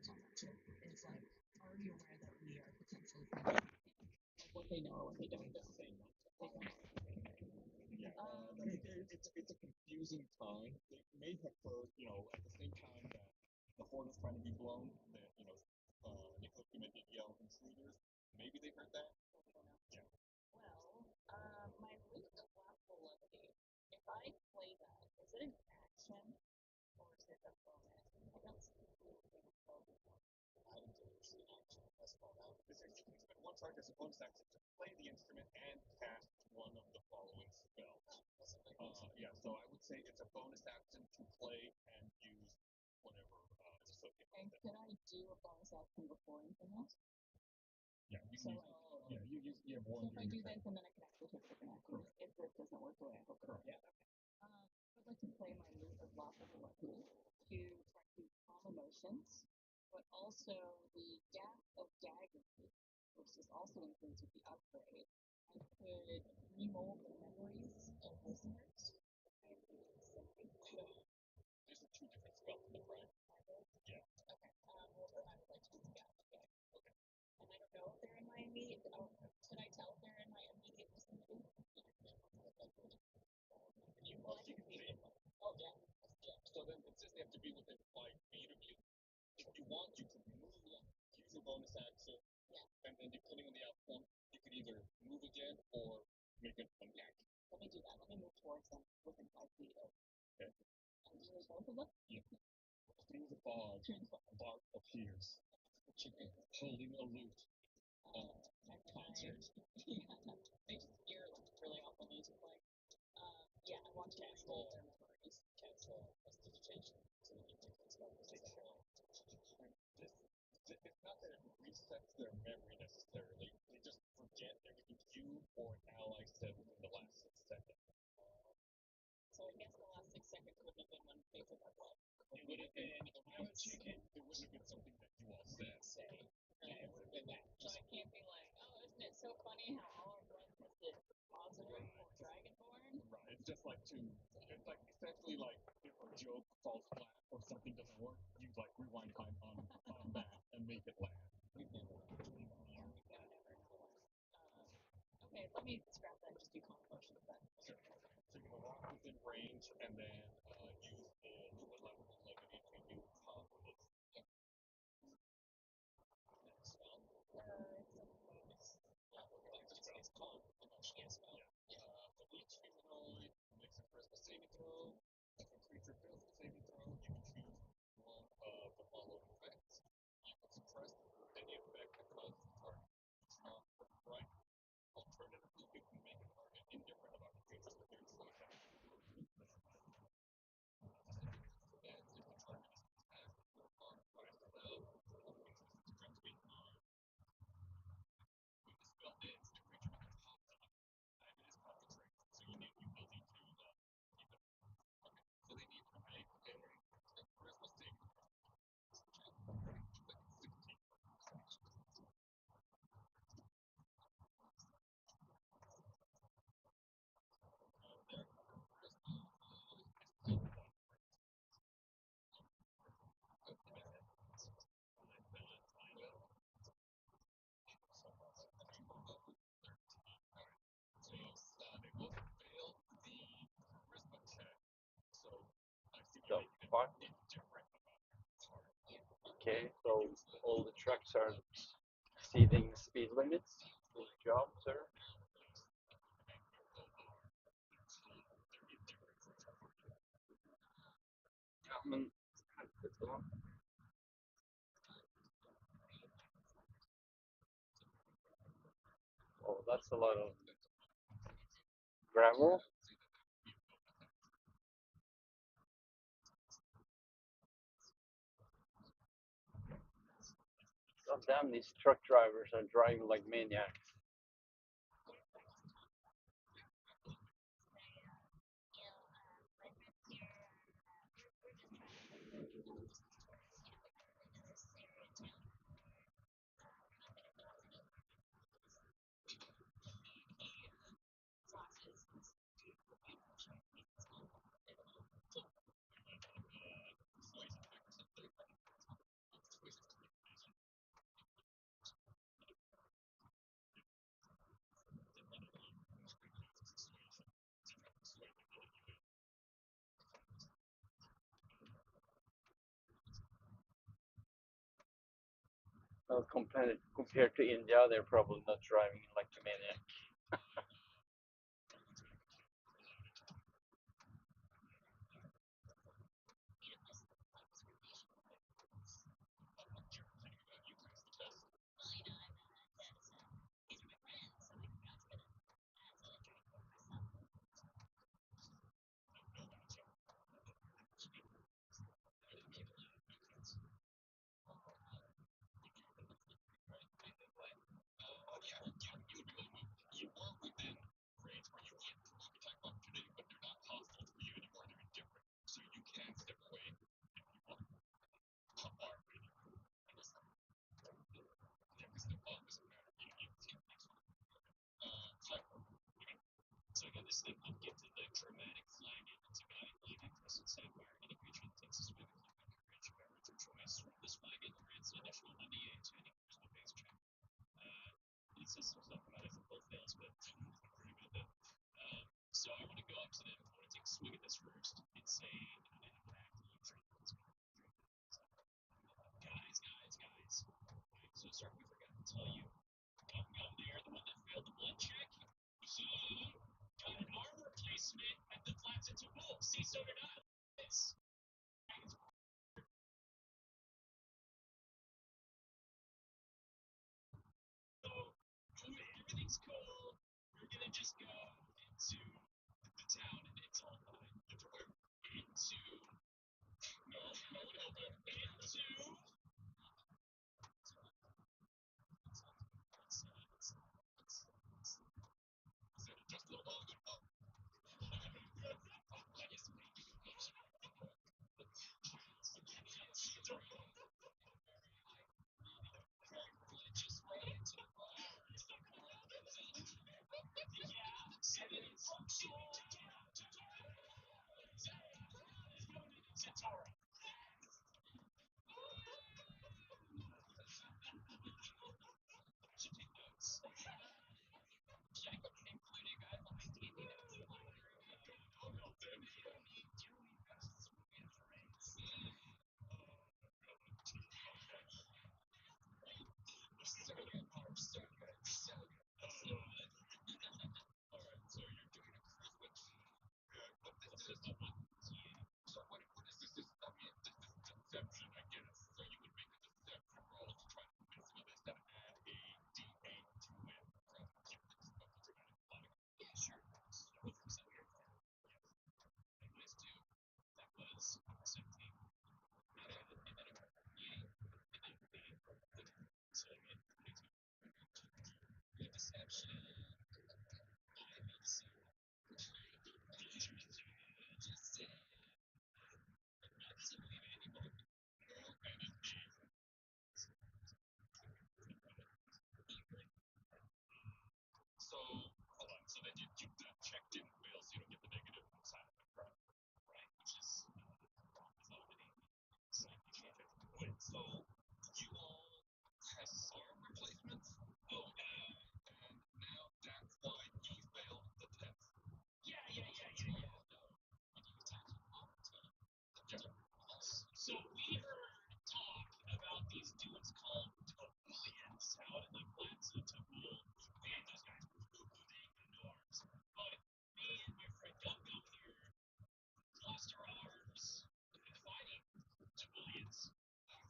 on that ship is like already aware that we are potentially what they know or what they don't know. Yeah, it's a confusing time. They may have heard, at the same time that the horn is trying to be blown, that, Nicholas did yell intruders. Maybe they heard that. Yeah. Well, my loot of laughable levity, if I play that, is it an action or is it a bonus? I don't see anything spelled before. I don't think it's an action as well. You can spend one charge as a bonus action to play the instrument and cast one of the following spells. Yeah, so I would say it's a bonus action to play and use whatever is associated And with it. could I do a bonus action before anything else? Yeah, you So, can you have one. So if I do this and then I can actually take second action if this doesn't work the way I hope it Correct. will. Yeah. I'd like to play my loot of laughable levity to try to calm emotions, but also the gap of daggery, which is also includes with the upgrade. I could remold the memories of listeners. These are two different spells, right? Yeah. Okay. Well, then I would like to use the gap of daggery. And I don't know if they're in my immediate. Oh, could I tell if they're in my immediate vicinity? You Well, I you can can see see. them. Oh yeah. So then it says they have to be within 5 feet of you. If you want, you could move, use your bonus action, Yeah. and then depending on the outcome, you could either move again or make an attack. Let me do that. Let me move towards them within 5 feet of. Okay. And do both of them. Through the fog, Through the fog. Bart appears, holding a lute. Concert. Yeah, they just hear really awful music playing. Yeah, I want to cast their memories. Cast prestidigitation so that you can expel this. It's not that it resets their memory necessarily. They just forget everything you or an ally said within the last 6 seconds. So I guess the last 6 seconds would have been when they took our blood. It would have been chicken. It wouldn't have been something that you all said. Yeah, it would have been that. So I can't be like, oh, isn't it so funny how all our blood tested positive for Dragonborn? Right. It's just like it's like essentially like if a joke falls flat or something doesn't work, you like rewind time on that and make it land. Yeah, we've got to never know. Okay, let me scrap that and just do common motions then. Sure. So you can walk within range and then use the level 11 if you confidence. Yeah. Spell. It's a bonus. It's called emotion spell. For each humanoid makes a charisma saving throw. If a creature fails the saving throw, you can choose one of the following effects. You can suppress any effect that causes the target to charm or fright. Alternatively, you can make a target indifferent about the creature's appearance or attack. And if the target is attacked or harmed by a spell, it makes this directly on. When the spell ends, the creature becomes hostile and it is concentrated. So you will need to keep it. Okay. So they need to make a charisma saving throw. 16. Their charisma is +1. So they both failed the charisma check. So I see The you making fuck? it indifferent about the target. Okay, so all the trucks are exceeding speed limits. Good job, sir. Ja, men helvete da. Oh, that's a lot of gravel. God damn, these truck drivers are driving like maniacs. Well, compared to India, they're probably not driving like a maniac. You are within range where you get attack opportunity, but they're not hostile for you anymore. They're indifferent. So you can step away if you want. How far away? Yeah, we step off doesn't matter. You take next one. So again, this thing can get to the dramatic flagging. It's a guy leaving crescent sapphire. Any creature that takes a swing with you at your range of your choice. This flagging grants an additional 1d8 to any charisma based check. says some stuff about it from both fails, but I'm pretty good at that. So I want to go up to them. I want to take a swig at this first and say, guys. So sorry, we forgot to tell you. Gum there, the one that failed the blood check, he got an arm replacement at the flats at Tabul. See, so did I. It's so everything's cool. We're gonna just go into the town and it's all fine. Into no, no one help him. Into just a little longer. So hold on. So then you check didn't fail, so you don't get the negative side effect, right? Which is wait. So you all have arm replacements. Oh, and now that's why you failed the test. Yeah. So we heard talk about these dudes called Tabulians out in the flats of Tabul. Man, those guys were booting the norms. But me and my friend Gum Gum here lost our arms fighting Tabulians. And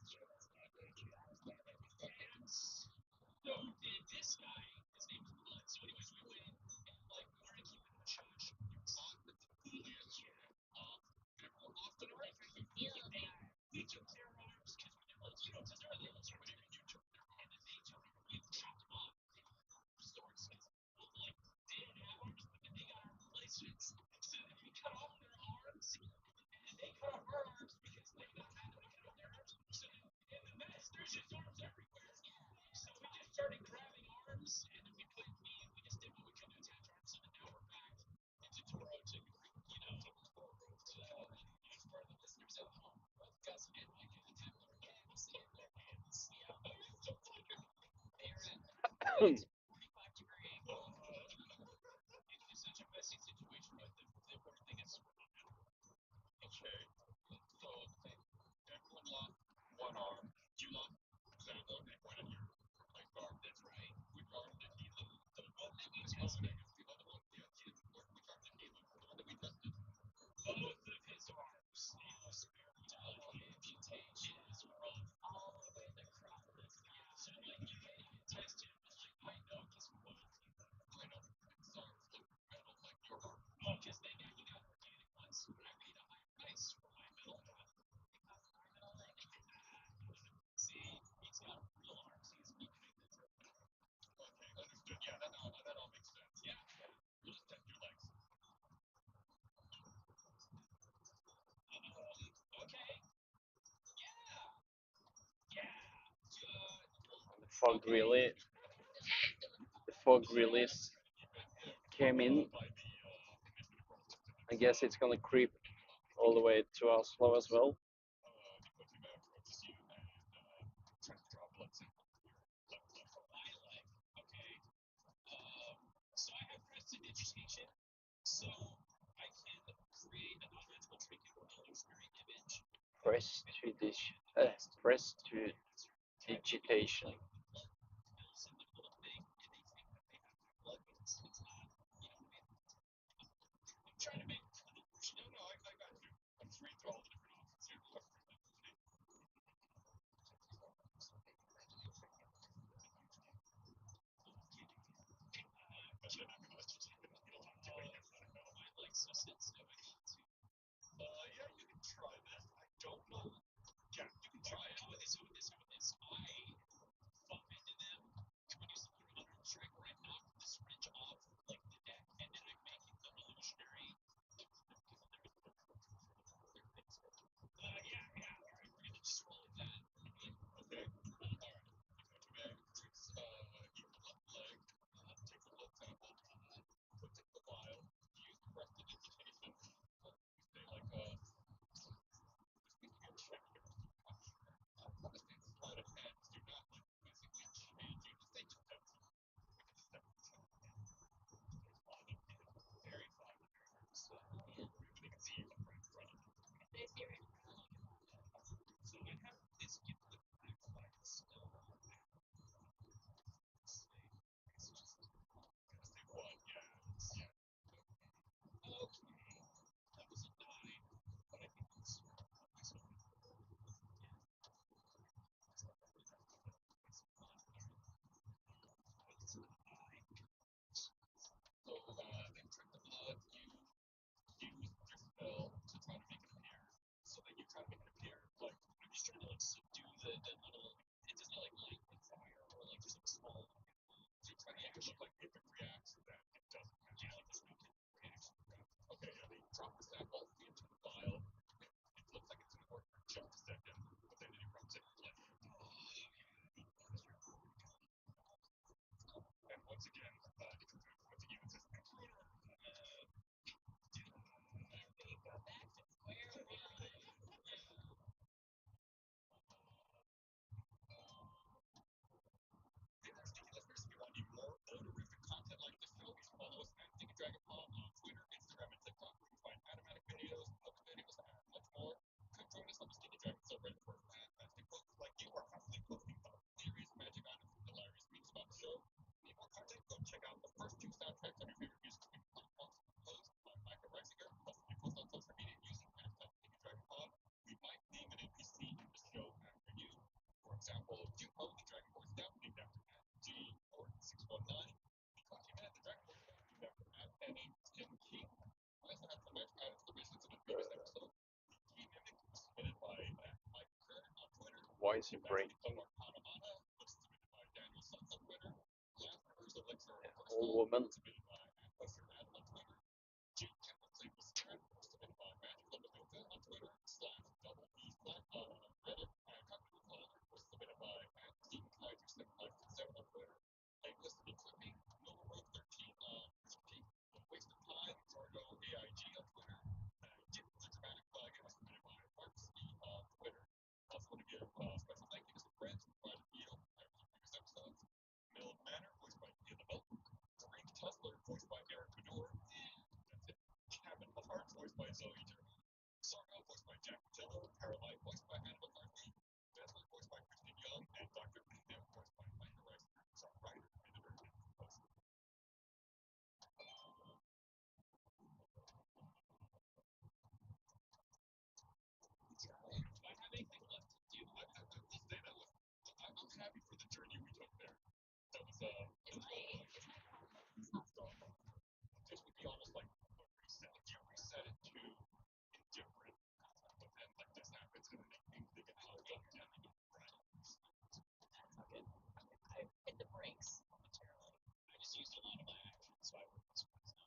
so did this guy. His name was Blood. So anyways, we went and like we were keeping in touch. The Tabulians. Everyone lost an arm. We took their arms because we didn't, you know, because they're little, so maybe you took their arms and then they took them. We chopped them off. Swords, well, like, they didn't have arms, but then they got our replacements. So then we cut off their arms, and they cut off our arms because they got mad that we cut off their arms. So in the mess, there's just arms everywhere. So we just started grabbing arms, and then we just did what we could to attach arms. So then now we're back into Toro to, you know, for the listeners at home. Gus and Mike at the time were cats in their hands. They're at 45-degree angle. It's such a messy situation, but the important thing is okay. So everyone lost one arm. You lost that one that went in your like arm. That's right. Which arm did he lose? The one that we tested. The other one, yeah, which arm did he lose? The one that we tested. Both of his arms. Amputations from all the way across. So like you can't even test him. Like I know because what I know his arms look metal like your arm. Oh, because he got organic ones. I paid a high price for my metal one. See, he's got real arms. He's okay, understood. Yeah, that all makes sense. Yeah. We'll just test your legs. Okay. Yeah. The fog really came in. I guess it's gonna creep all the way to Oslo as well. press to press to digitation. Trying to make no, no, I got you. I'm just reading through all the different options here. But you're not gonna let you take it. You don't want to do it. Yeah, you can try that. I don't know. Yeah, you can try it. Okay. All right. You go to Matrix. You left leg. Take the blood sample. Put it in the vial. Use the prestidigitation. Say like just making a check here. Understand sleight of hand. Do not like physically changing the state of temperature. Step very fine. So everybody can see you up right in front of you. So I have this gift with black light still. It's just gonna say what? Yeah. Okay. That was a 9, but I think it's so they trick the blood. You use their spell to try to make it appear. So that you try to make it appear like I'm just trying to like subdue the little. It doesn't like light and fire or like just like small. So you try to make it look like if it reacts, that it doesn't. Yeah, like this reaction. Okay, yeah, they drop the sample into the vial. It looks like it's gonna work for just a second, but then it erupts in flame. And once again, it says intruder. Listeners, if you want even more odorific content like this show, you should follow us at Sticky Dragon Pod on Twitter, Instagram, and TikTok, where you find animatic videos, book videos, and much more. Come join us on the Sticky Dragon subreddit for fantastic books like you are constantly posting about theories, magic items, and hilarious memes about the show. Need more content? Go check out the first 2 soundtracks on your favorite music streaming platforms, composed by Micah Reisinger. Plus, if you post on social media using hashtag Sticky Dragon Pod, we might name an NPC in the show after you. For example, Jupo, the Dragon Boy Scout, named after G or 619, because he met the Dragon Ball named after and Tim King. I also have some magic items submissions in a previous episode. The Key Mimic was submitted by Mike Kerr on Twitter. Why is it breaking? Panamana was submitted by Daniel Sons on Twitter. Last First Elixir Old woman. submitted by Western Adam on Twitter. Jake Kemper Claim was submitted by Magical Medusa on Twitter /double E Reddit. And Copy Caller was submitted by Team Kaiju 7567 on Twitter. Nameless and Clipping, Nova Road 13 on Crispy, Waste of Time, Zorgo AIG on Twitter. Get the Dramatic Flag was submitted by Marks E on Twitter. Also want to give special thank you to some friends who provided video for previous episodes. Mill Manor, voiced by Annabelle. Frank Tussler, voiced by Eric Bedore. And that's it. Cabin of Hearts, voiced by Zoe German. Sargo, voiced by Jack Patillo. Caroline, voiced by Anna McCarthy. Desmond, voiced by Kristen Young. And Dr. Kingdom, voiced by Micah Reisinger, who's our writer, editor, and composer. Do I have anything left to do? I will say that was. I'm happy for the journey we took there. That was this would be almost like a reset. If you reset it to indifferent, but then like this happens and then they get held up and they get right. That's not good. I hit the brakes momentarily. I just used a lot of my action, so I wouldn't surprise now.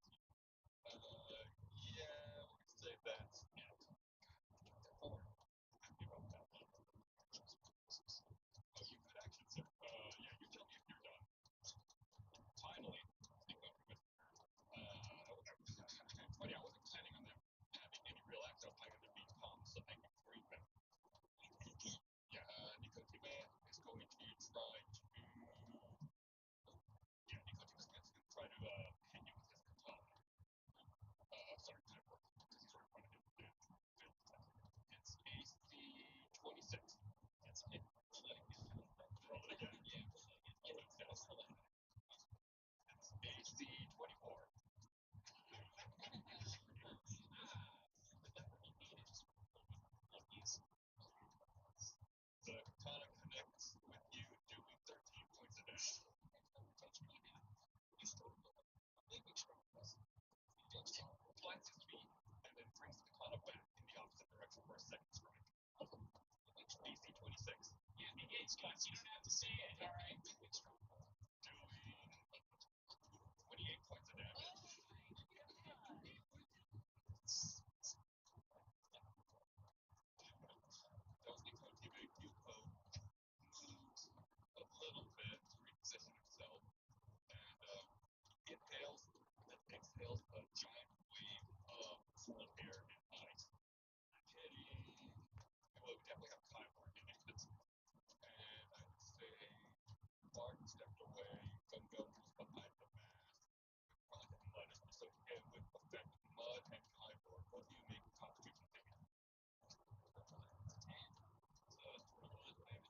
Yeah, we can say that. Yeah. Or happy about that. Oh, you could actually say, yeah, you tell me if you're done. Finally, think of it. It's funny, I wasn't planning on them having any real action. I was planning on them being calm, so thank you for even. Yeah, Nikotime is going to try to. Yeah, Nikotime is going to try to pin you Flies his feet and then brings the katana back in the opposite direction for a second strike. DC 26. Yeah, it's Scott. You don't have to say it. All right. Doing 28 points of damage. Don't decultivate. Yuko moves a little bit to reposition himself and exhales a giant wave of cool air and ice. Hitting. Well, we definitely have Kyler in it. And I would say Martin stepped away. Gungo was behind the mask. Probably the mud. So it would affect mud and Kyber. What do you make constitution saving? 10. So 21. I have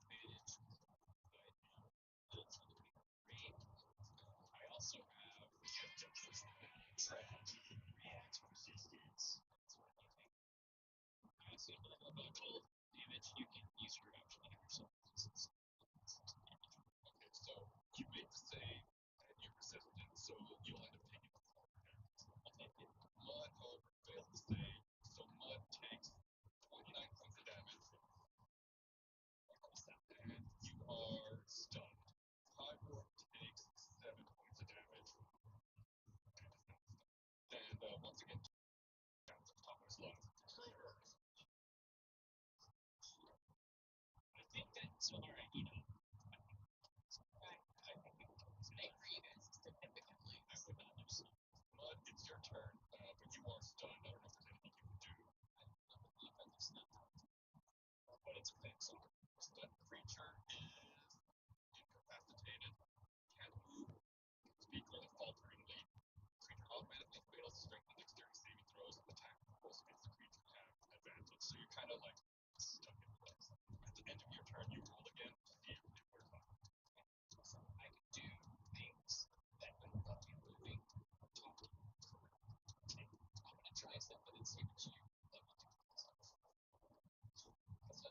advantage. I also have react resistance. That's what you think. I also have elemental damage. You can use your option to give yourself resistance. Okay, so you make the save and you're resistant, so you'll end up taking the full damage. I'll take it. Mud, however, failed the save, so Mud takes 29 points of damage. And you are stunned. Kyber takes 7 points of damage. And once again, down to the top of his lungs. I think that's all right. I think I agree that significantly. I would not have seen. Mud, it's your turn, but you are stunned. I don't know if there's anything you can do. I don't know what the effect of snap what its effects are. Stunned creature is incapacitated, can't move, speak really falteringly. Creature automatically fails strength and dexterity saving throws. Attack rolls against the creature have advantage. So you're kind of like stuck in place. At the end of your turn, you roll again to see if it works out. So I can do things that would involve you moving, talking. I'm gonna try something and see what you let me do. Because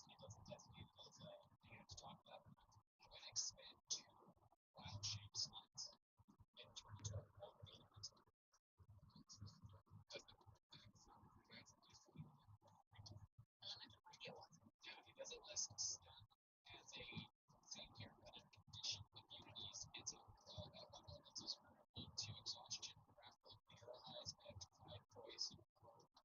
it doesn't designate it as a thing to talk about. I'm gonna expend 2 wild shape slots and turn into a warm element. Yeah, because it lists stun as a same here, but a condition immunities. It's a elementals are immune to exhaustion, grapple, paralyze, petrified, poison,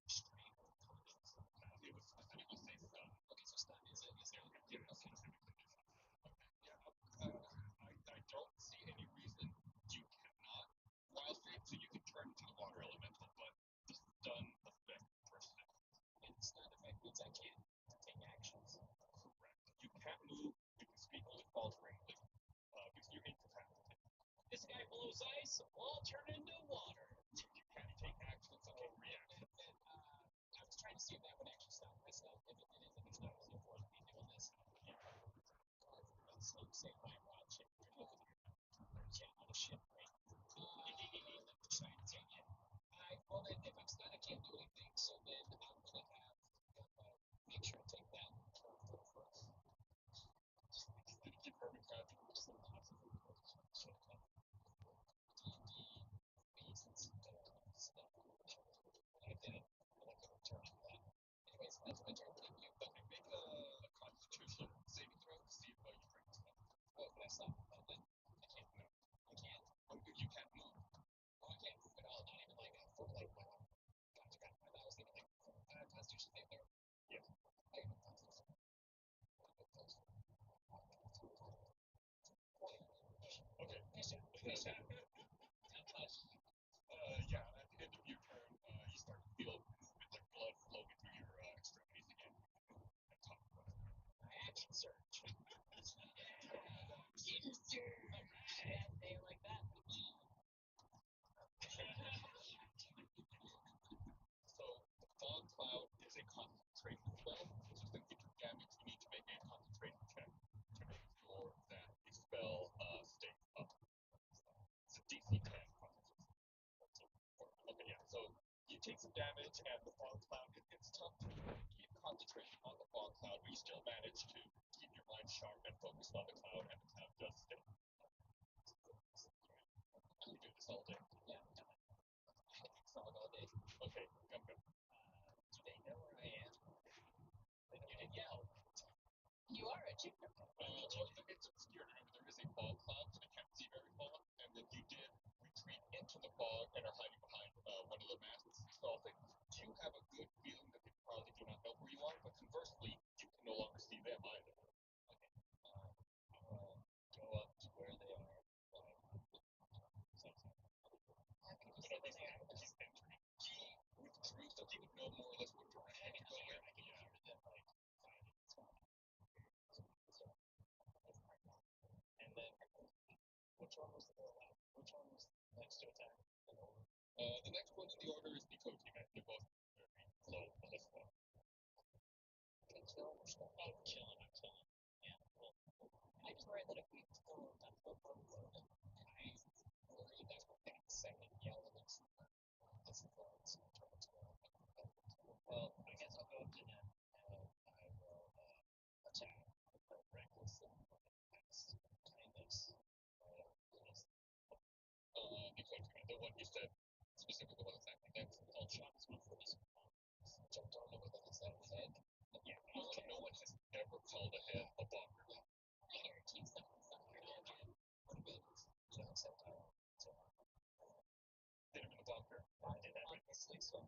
strain, or permanence. It was specifically say stun. Okay, so stun is it? Is there Yeah, okay. specific condition. Okay, yeah. I don't see any reason you cannot wild shape, so you can turn into the water elemental, but the stun effect persists. And stun effect means I can't take actions. Correct. You can't move. You can speak only falteringly because you're incapacitated. This guy blows ice. Well, I'll turn into water. You can't take actions or reactions. And I was trying to see if that would actually stop myself. If it did, then it's not really worth me doing this. So say my wild shape. Yeah, on a ship, right? Trying to take it. Well, then if I'm stunned, I can't do anything. So then I'm gonna have make sure to take that turn first. Keep perfect catch. D&D reasons stuff. I did it. I like to return on that. Anyways, that's my turn. Thank you. Okay, make a Constitution saving throw to see if you break the spell. Oh, can I stop then? I can't. No. I can't. You can't move. Oh, I can't move at all. Not even like a full like. Gotcha. I was thinking like Constitution saving throw. Yeah. I can move Constitution. Okay. Nice shot. Nice shot. Not much. Yeah, at the end of your turn, you start to feel movement, like blood flowing through your extremities again. And talk about it. Action surge. Action surge. Alright, they like that. So the fog cloud is a concentration spell. So since you took damage, you need to make a concentration check to make sure that the spell stays up. It's a DC 10 concentration. Okay, yeah. So you take some damage, and the fog cloud. It's tough to keep concentration on the fog cloud, but you still manage to keep your mind sharp and focused on the cloud, and the cloud does stay. You do this all day. Yeah, Okay, go. Do they know where I am? Then you did yell. You are a junior. It's obscured. Remember, there is a fog cloud, so they can't see very far. And then you did retreat into the fog and are hiding behind one of the masts. So I'll say, you have a good feeling that they probably do not know where you are, but conversely, you can no longer see them either. Okay. I'll go up to where they are. But at least he's entering. He withdrew, so he would know more or less what direction to go in. I can hear them like fighting and stuff. And then which one was next to attack? The next one in the order is the coaching. They're both very slow on this one. Can kill or stuff? Oh, I'm killing. Yeah. Well, I just worry that if we kill them, that's what we're doing. I worry that that second yell is this is well, I guess I'll go up to them and I will attack recklessly. Kindness. The coaching, the one you said specifically the one that's acting next. Called shots one for this. Jumped on the with his head. Yeah. Okay. No one has ever called ahead a bomber. I guarantee someone's somewhere down there. What abilities? You know, except so Hit him in the bunker. I did that recklessly, so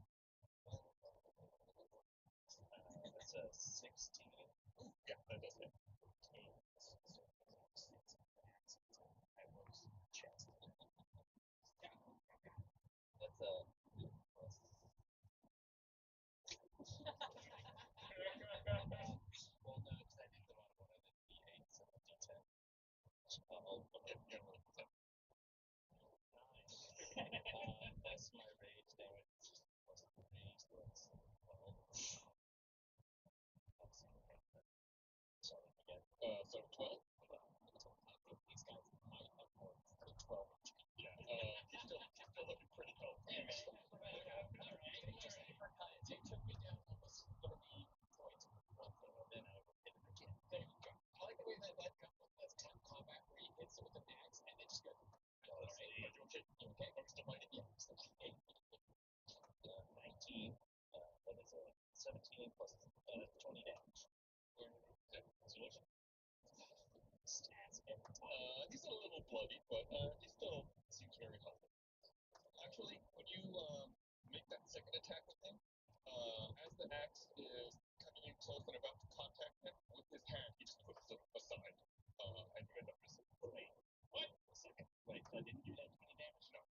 that's a 16. Yeah, that does it. I was chest. That's a well, no, because I think the bottom one of the D8, so the D10. I'll Yeah, roll it. that's my rage damage. Plus the rage, so that's 12. Sorry, again. So 12? I think these guys might have more than 12 HP. Yeah, he's still looking pretty healthy. It took me down almost 30 points with one thing, and then I would hit him again. There you go. I like the way that gun that's kind of combat where he hits it with an axe and they just go. Alright. Are you okay? You okay? Are we still fighting? Yeah, still 19. That is a 17 plus 20 damage. Okay. Resolution. Stats every time. He's a little bloody, but he still seems very healthy. Actually, when you make that second attack with him, as the axe is coming in close and about to contact him with his hand, he just puts it aside, and you end up missing. Wait, what? A second. Wait, I didn't do that 20 damage? No.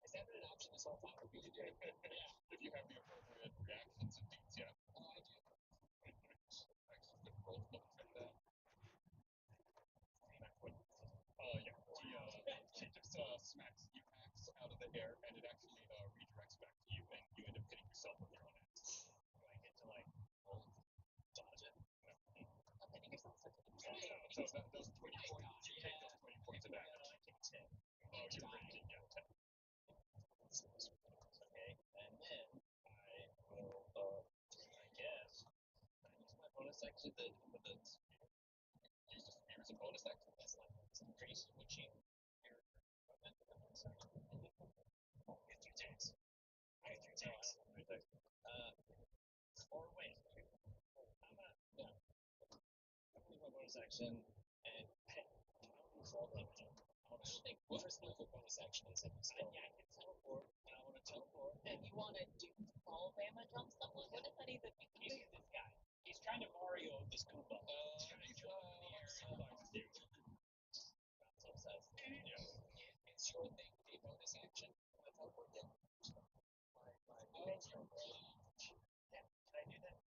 Has that been an option this whole time for me to do? Yeah. If you have the appropriate reactions and things, yeah. I do. Actually, good roll to double check that. Yeah. He just smacks you axe out of the air, and it actually redirects back to you, and you end up hitting yourself with your own axe. Do I get to like roll dodge it? No. I'm hitting yourself. So those 20 points, you take those 20 points of damage. I take 10. Oh, you're taking, yeah, 10. Okay, and then I will, I guess, I use my bonus action with the Use the spear as a bonus action. that's like increase switching character equipment. Get 3 attacks. I get 3 attacks. Or wait, I'm gonna use my bonus action and hey, I want to control damage. I want to think what the bonus action is in this. Yeah, I can teleport, and I want to teleport. And you want to do fall damage on someone? What does that even mean? He's this guy. He's trying to Mario this Koopa. He's trying to jump in the air and find you. That's obsessed. Yeah. It's your thing, a bonus action. I'm gonna teleport them. My base range. Yeah, can I do that?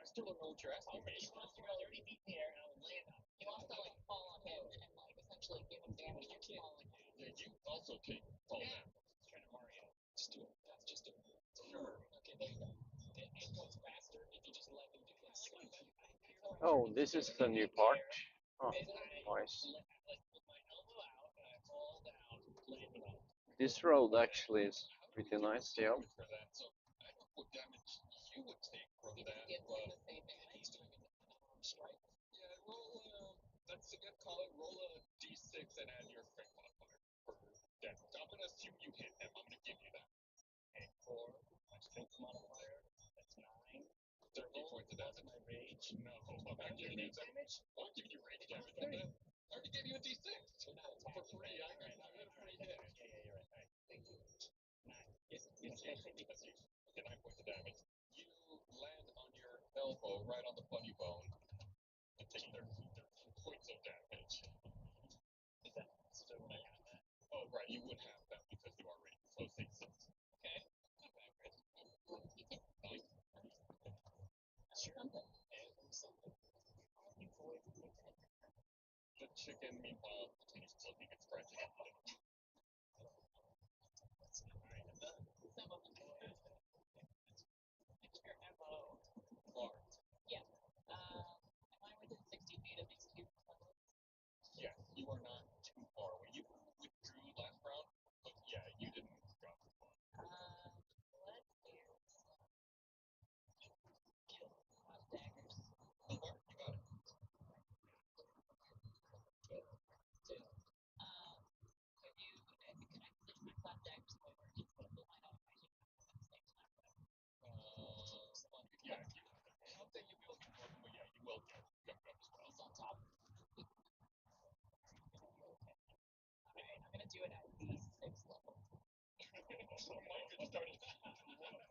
I still don't know what you're asking. Okay, he wants to go 30 feet in the air and I'll land on him. He wants to like fall on him and like essentially give him damage to falling down. Yeah, you also take fall damage. He's trying to Mario. Just do it. That's just a sure. Okay, there you go. It goes faster if you just let him do this. Oh, this is the new part. Oh, nice. Like with my elbow out and I fall down, land it on. This road actually is pretty nice, yeah. For that, so I don't know what damage you would take from If that. he gets like the same thing he's doing an unarmed strike. Yeah, roll. That's a good call. Roll a d6 and add your strength modifier for damage. I'm gonna assume you hit him. I'm gonna give you that. rage? No, I'm not giving you damage. I'm not giving you rage damage on that. I already gave you a d6 for free. I got you a free hit. Yeah, you're right. All right. Thank you. 9. Yes, that's you. Okay, 9 points of damage. You land on your elbow right on the funny bone and take 13 points of damage. Is that so when I have that? Oh, right, you would have that because you are rated. So 6. Okay. Not bad, Chris. Nice. Something. And something. The chicken, meanwhile, continues looking and scratching at you. Alright, I'm done. Some of them. Your MO. Marked. Yeah. Am I within 60 feet of these two fellows? Yes, you are not too far away. You withdrew last round, but yeah, you didn't drop too far. Let's do kill daggers. So far, you got it. Two. Can I position my clap daggers lower and just put the line on my hip at the same time? Yeah, I don't think you'll be able to work, but yeah, you will get jumped up as well. It's on top. Alright, I'm gonna do it at least 6 level. Mike had started.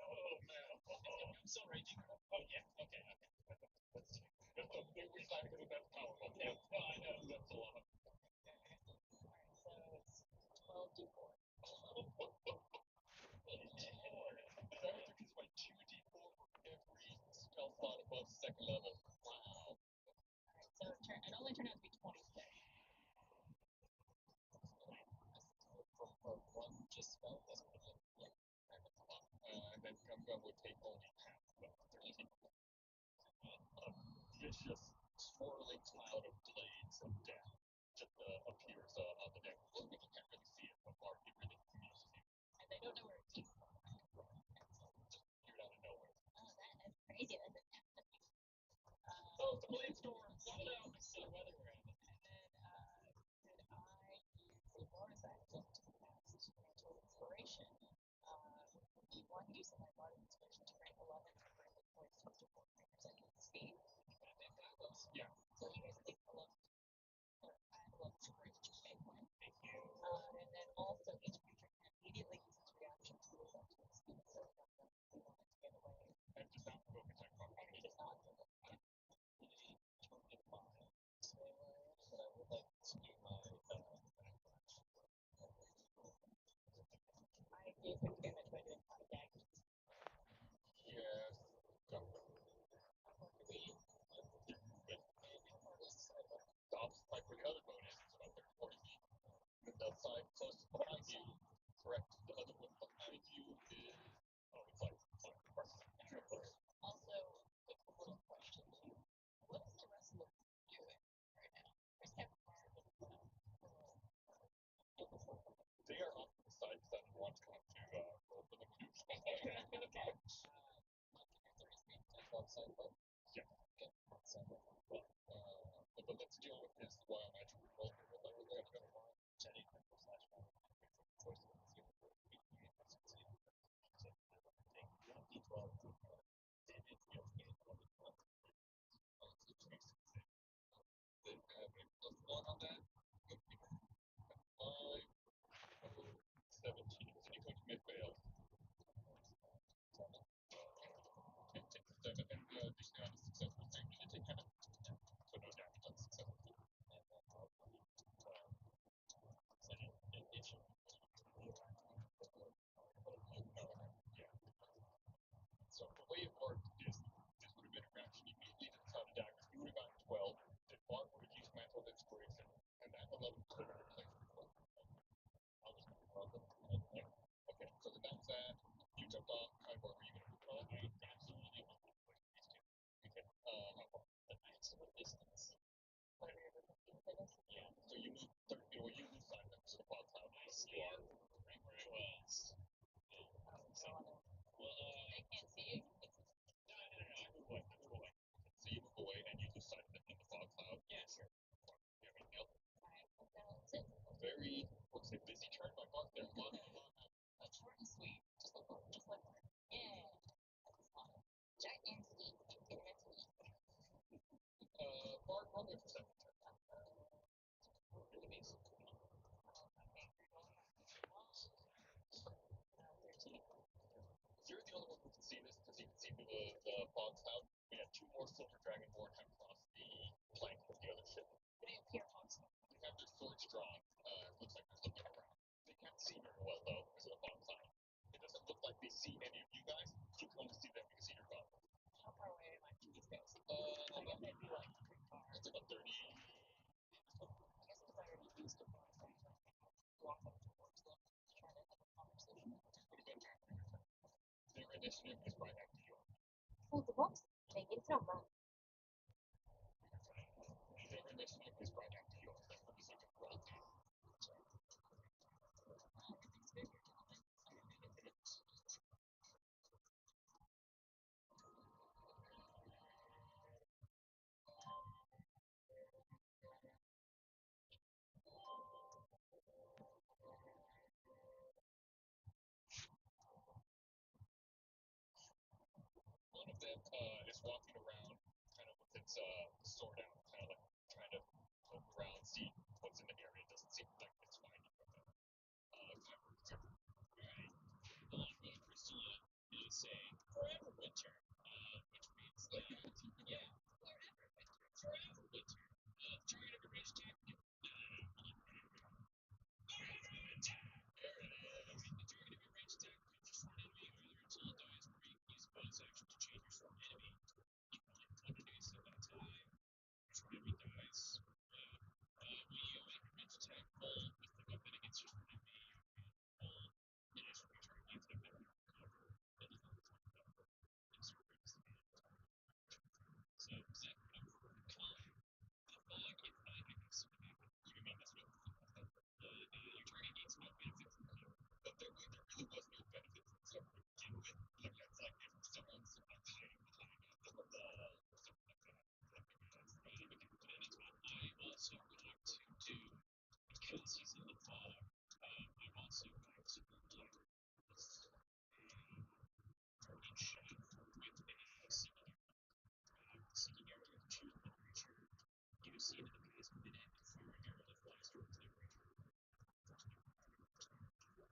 Oh man. I'm still raging. Oh, yeah. Okay. Let's see. We're starting with that power level. Yeah. Oh, I know. That's a lot. Alright, so it's 12d4. That is like 2d4 for every spell slot above 2nd level. Wow. Alright, so it only turned out to be 26. For one just spell, that's what it is. Yeah. And then Gumgum would take only half of 13. A vicious, swirling cloud of blades of death just appears on the deck. You can't really see it, but Mark, it really communicates you. And they don't know where it came from. Just appeared out of nowhere. Oh, that's crazy. That's a Oh, it's a blade storm! Let it out! It's the weather we're in. And then, could I use a bonus action to cast Mental Inspiration? The one use of my Bardic Inspiration to rank 11 to bring the points up to 4% speed. Yeah. So you guys take 11, or add 11 to bring each point. Thank you. And then also each creature can immediately use its reaction to move up to its speed. So if you wanted to get away, And just not go attack on and he does not move up. So, but I would like to do my backlash. I gave him damage by doing 5 daggers. Yes. Gumgum. Stops like where the other boat is. It's about 30, 40 feet. The side closest behind you, correct. The other one behind you is. Oh, it's like right. Also, a little question too. What is the rest of the group doing right now? Where's Captain Mark? They are off to the side because I didn't want to come to roll for the canoe. Okay. Outside boat? Yeah. Okay. Outside boat. But let's deal with this wild magic roll here. What level are we going to go? Chatting slash power. Choice of 0 for 8 units. So take 1d12 damage. You have to get 1d12. They have a +1 on that. 5, 17. So you go to mid-fail. And take 7 and additionally on a successful save, you take damage. So no damage on successful. And then I'll put 12. So an issue. Yeah. So the way it worked is this would have been a reaction immediately to the cloud of daggers. You would have gotten 12. Then Mark would have used Mantle of Inspiration, and that 11 could have replaced the 12. I'll just roll them. Yeah. Okay, so then that's that. You jumped off. Kyber, were you going to move on? I absolutely want to push these two. Okay. How far? The maximum distance. Yeah. So you move 30 feet away. You lose sight of them. So the fog cloud. Nice. Yeah. Right where I was. Well, I can't see you. no, I move away. So you move away and you lose sight of them in the fog cloud. Yeah, sure. You have anything else? Alright, that's it. Very, let's say, busy turn by Mark there. A lot Short and sweet. Just like Mark. Yeah. That's his motto. Gigantic, infinity. me a perception check. Enemies. 13. You're the only one who can see this because you can see through the fog cloud. We have two more silver dragonborn have crossed the plank of the other ship. They appear constant. They have their swords drawn. Looks like they're looking around. They can't see very well though because of the fog cloud. It doesn't look like they see any of you guys. You can only see them because see your gun. How far away am I from these guys? About, That'd be like pretty far. it's about 30. I guess because I already used a bonus action. Walk up towards them, try to have a conversation. Their initiative is right after you. Footbox, take it from her. Their initiative is right after yours. That's the decision roll. One of them is walking around, kind of with its sword out, kind of like trying to poke around, see what's in the area. It doesn't seem like it's finding anything. Christina is saying forever winter, which means that, yeah, forever winter. Target of a range attack. Forever winter. There it is. The target of your range attack features an enemy either until it dies or you can use a bonus action to change your form enemy. You can only enemies at that time. If your enemy dies, when you make a range attack roll with the weapon against your enemy, roll it is from your target needs to have been cover and then insert previously. So is that cover time? The fog is not active. You can make this with your target needs no benefit from cover. But there really was no benefit from cover to begin with. Like it's like if someone's like hiding behind a wall or something like that. But anytime I also would like to do because he's in the fog, I'm also going to do target shot with a seeking arrow to the creature. You see an enemy has been in before an arrow that flies towards the creature. Yeah,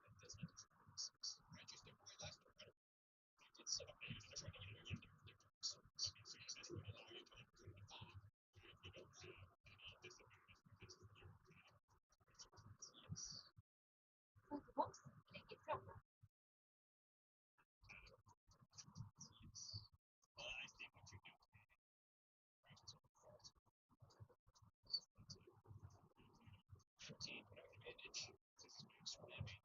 that does not six. I just did my last turn. It's set up to use it to try to get it in there. So this would allow you to like put the fog if you don't have any disadvantage because you have yes. Footbox, take it from her. Yes. I see what you do. Right, so 14 without advantage. This is my extra damage.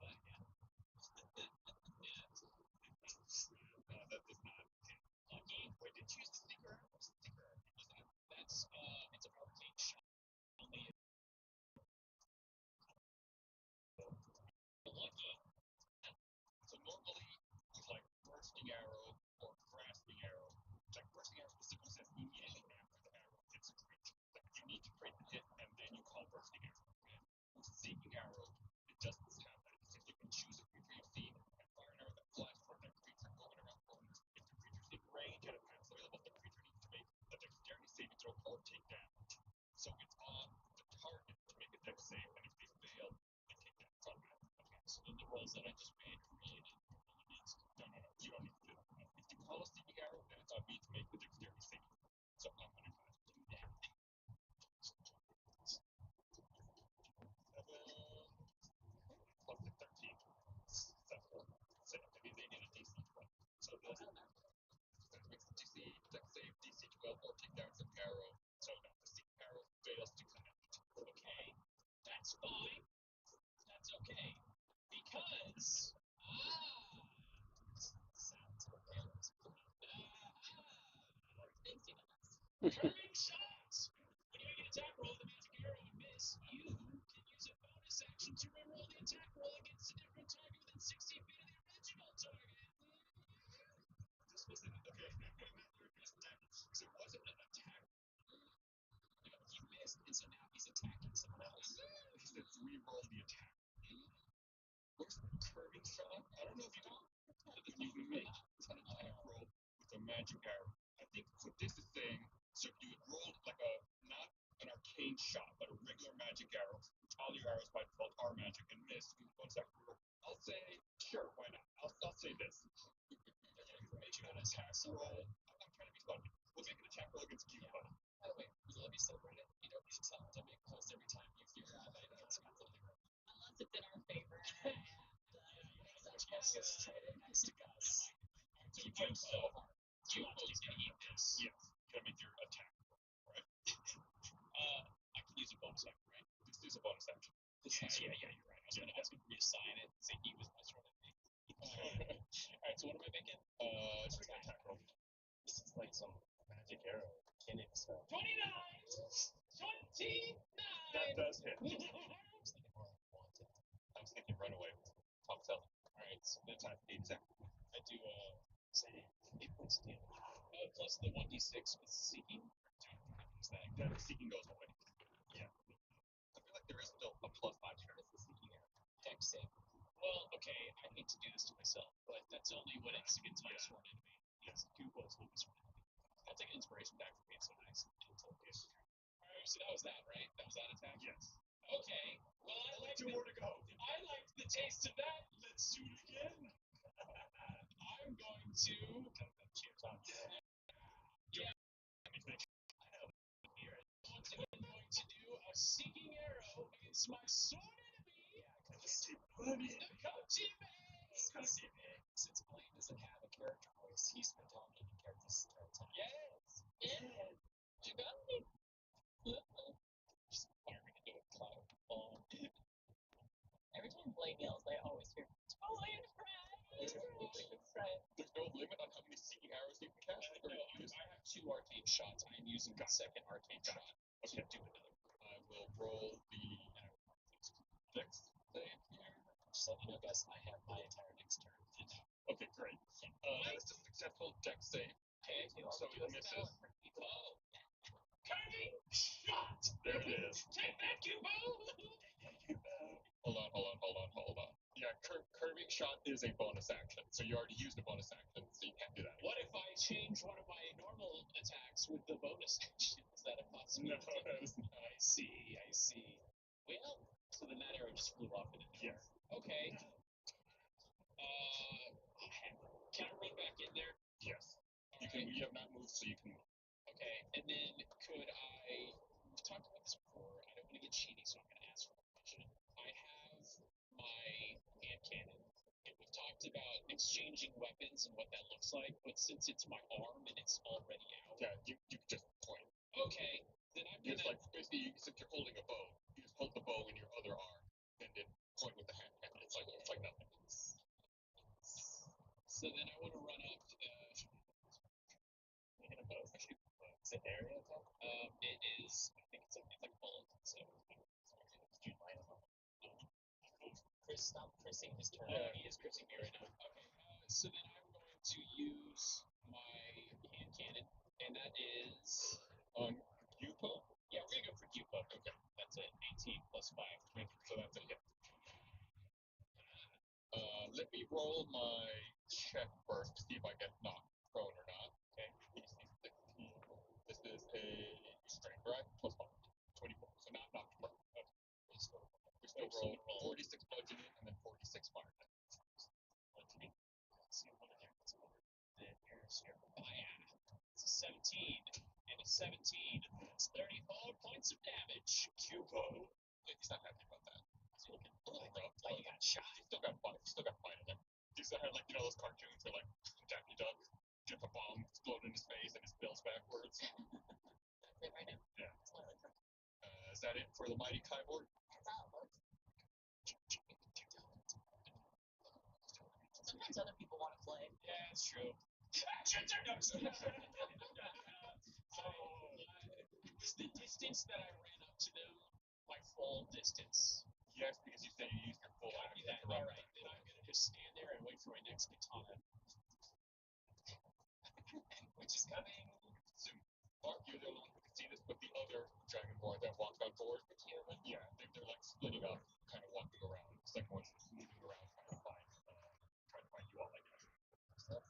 Yeah. That does not hit. Lucky. Wait, did you use the sticker? What's the sticker? Was that? That's it's an arcane shot. Only lucky. So normally, with like bursting arrow or grasping arrow, like bursting arrow specifically says immediately after the arrow hits a creature. Like you need to create the hit and then you call bursting arrow. With seeking arrow, it doesn't have that. It says you can choose a creature you see and fire an arrow that flies toward that creature going around corners. If the creature's in range at a pass available, the creature needs to make a dexterity saving throw or take damage. So it's on the target to make a dex save, and if they fail, they take damage automatically. Okay, so in the rolls that I just made created against. no, you don't need to do that. If you call a seeking arrow, then it's on me to make the dexterity saving. So I'm gonna kind of do that. 7 plus the 13. 7. So maybe they need a DC 12. So that makes the DC dex save DC 12 or take down some arrow. So no, the seeking arrow fails to connect. Okay, that's fine. That's okay. Because sounds okay. Turning shots. When you make an attack roll with a magic arrow and miss, you can use a bonus action to reroll the attack roll against a different target within 60 feet of the original target. This wasn't okay. Because it wasn't an attack. He missed, and so now he's attacking someone else. He said re-roll the attack. Where's the curving shot? I don't know if you can. You can make an attack roll with a magic arrow and think what this is saying, so if you had rolled like a, not an arcane shot, but a regular magic arrow, which all your arrows by default are magic and miss, you can bonus action roll. I'll say, sure, why not? I'll say this. Information on his attack roll. I'm trying to be funny. We'll make an attack roll against Cuba. By the way, would you let me celebrate it? You don't need to tell them to make close every time you figure out that it's got the hero. Unless it's in our favor. Which guess is nice to Gus. So You fight so hard. Cubo's gonna eat this. Yes. You gotta make your attack roll, right? I can use a bonus action, right? This is a bonus action. Yeah, you're right. I was gonna reassign it and say he was much better than me. Alright, so what am I making? Just make an attack roll. This is like some magic arrow killing stuff. 29! 29! That does hit. I was thinking runaway. Top seven. Alright, so That's not exactly. I do Say 8 points of damage. plus the 1d6 with seeking. Is that Then the seeking goes away. Yeah. I feel like there is still a plus option. It's the seeking arrow. Deck save. Well, okay, I hate to do this to myself, but that's only when it's against my sworn enemy. Yes, Cubo's will be sworn enemy. I'll take an inspiration back for being so nice. Alright, so that was that, right? That was that attack? Yes. Okay. Well, I like Two more to go. I liked the taste of that. Let's do it again. I'm going to. Cheers on. Yeah. Let me finish. I know. Here. I'm going to do a seeking arrow against my sworn enemy. The Kochi Since Blaine doesn't have a character voice, he's been dominating characters this entire time. Yes. Yeah. You got me. Just firing into a cloud of foam. Every time Blake yells, I always hear, "Totally right." There's no limit on how many seeking arrows you can cast. No, I have 2 arcane shots. I am using the second arcane shot to do another. I will roll the dex save here. Just let you know, Gus, I have my entire next turn. Okay, great. That's a successful dex save. Okay, So it misses. Oh. Curving shot! There it is. Take that, Cubo! Hold on. Yeah, curving shot is a bonus action. So you already used a bonus action, so you can't do that. What if I change one of my normal attacks with the bonus action? Is that a No, possibility? that is not. I see. Well, so then that arrow just flew off into the Yes. Okay. Can I run back in there? Yes. You have not moved, so you can move. Okay, and then could I? We've talked about this before. I don't want to get cheaty, so I'm going to ask for permission. I have my hand cannon, and we've talked about exchanging weapons and what that looks like. But since it's my arm and it's already out, Yeah, you just point. okay, then I'm It's gonna. like basically, since you're holding a bow, you just hold the bow in your other arm and then point with the hand cannon. It's like nothing. So then I want to run up to the. In a bow. Is it area attack? It is. I think it's like a bullet. So. Did you line them up? Chris, stop Chrising his turn. He is cursing me right now. Okay. So then I'm going to use my hand cannon, and that is On Yupo? yeah, we're gonna go for Cuba. Okay, that's an 18 plus 5, 23. So that's a hit. Let me roll my check first to see if I get knocked prone or not. Okay. DC 16. This is a strength, right? Plus 5. 24. So not knocked prone. Okay. We still roll 46 bludgeoning and then 46 fire damage. Bludgeoning. See what happens. Then here's your It's a 17 and a 17. That's 34 points of damage. Cubo. He's not happy about that. He's looking Like you got shot. He's still got fight in him. He's got like those cartoons where like Daffy Duck gets a bomb explode in his face and he spills backwards. Right now. Yeah. That's what I like. Is that it for the mighty Kyborg? That's how it looks. Sometimes other people want to play. Yeah, that's true. The distance that I ran up to them, my full distance. Yes, because you said you used your full Gotta action be that. to run. All right, then I'm gonna just stand there and wait for my next katana, which is coming. Soon. Mark, you're the only one who can see this, but the other dragonborn that walked on board with you, yeah, they're like splitting up, kind of walking around. The second one's just moving around, trying to find you all, I guess. So,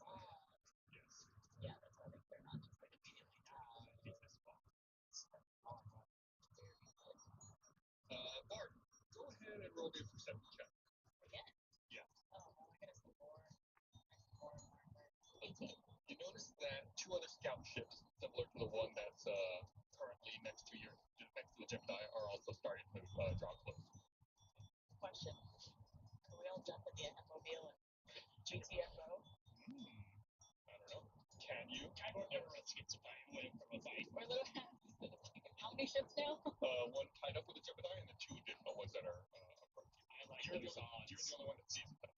Yes. yeah, that's why they're not just like and roll me a perception check. Again? Yeah. Oh, well, I gotta say more. 18. You notice that two other scout ships, similar to the one that's currently next to the Gemini, are also starting to draw close. Question. Can we all jump in the F-mobile and GTFO? I don't know. Can you? Kyborg never runs against a fight, away from a fight. Or little how many ships now? One tied up with the Gemini and the two additional ones that are approaching. I like You're the those odds. only one that sees it.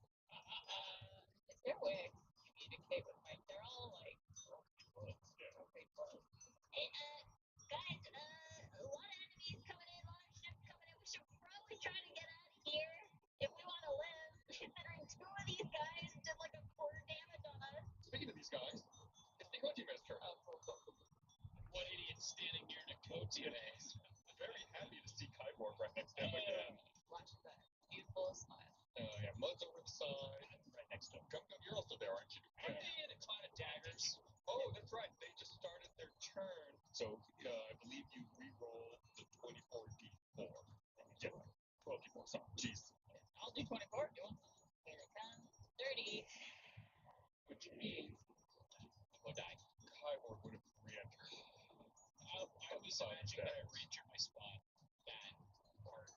Is there a way I can communicate with my... They're all like... Yeah. Okay, close. Hey, guys, a lot of enemies coming in, a lot of ships coming in. We should probably try to get out of here if we want to live, considering two of these guys did like a quarter damage on us. Speaking of these guys, it's the Kojima's turn. What idiot standing near Nicotia is. Very happy to see Kyborg right next to him again. Watching that beautiful smile. Yeah, Mud's over the side. Right next to him. Gum Gum, you're also there, aren't you? Aren't they in a cloud of daggers? Oh, that's right. They just started their turn. So I believe you re-roll the 24d4. Yeah, 12d4. Sorry. Jeez. I'll do 24. Here it comes. 30. Which means Well, die. Kyborg would have re-entered. I was imagining that I re-entered my spot. That part.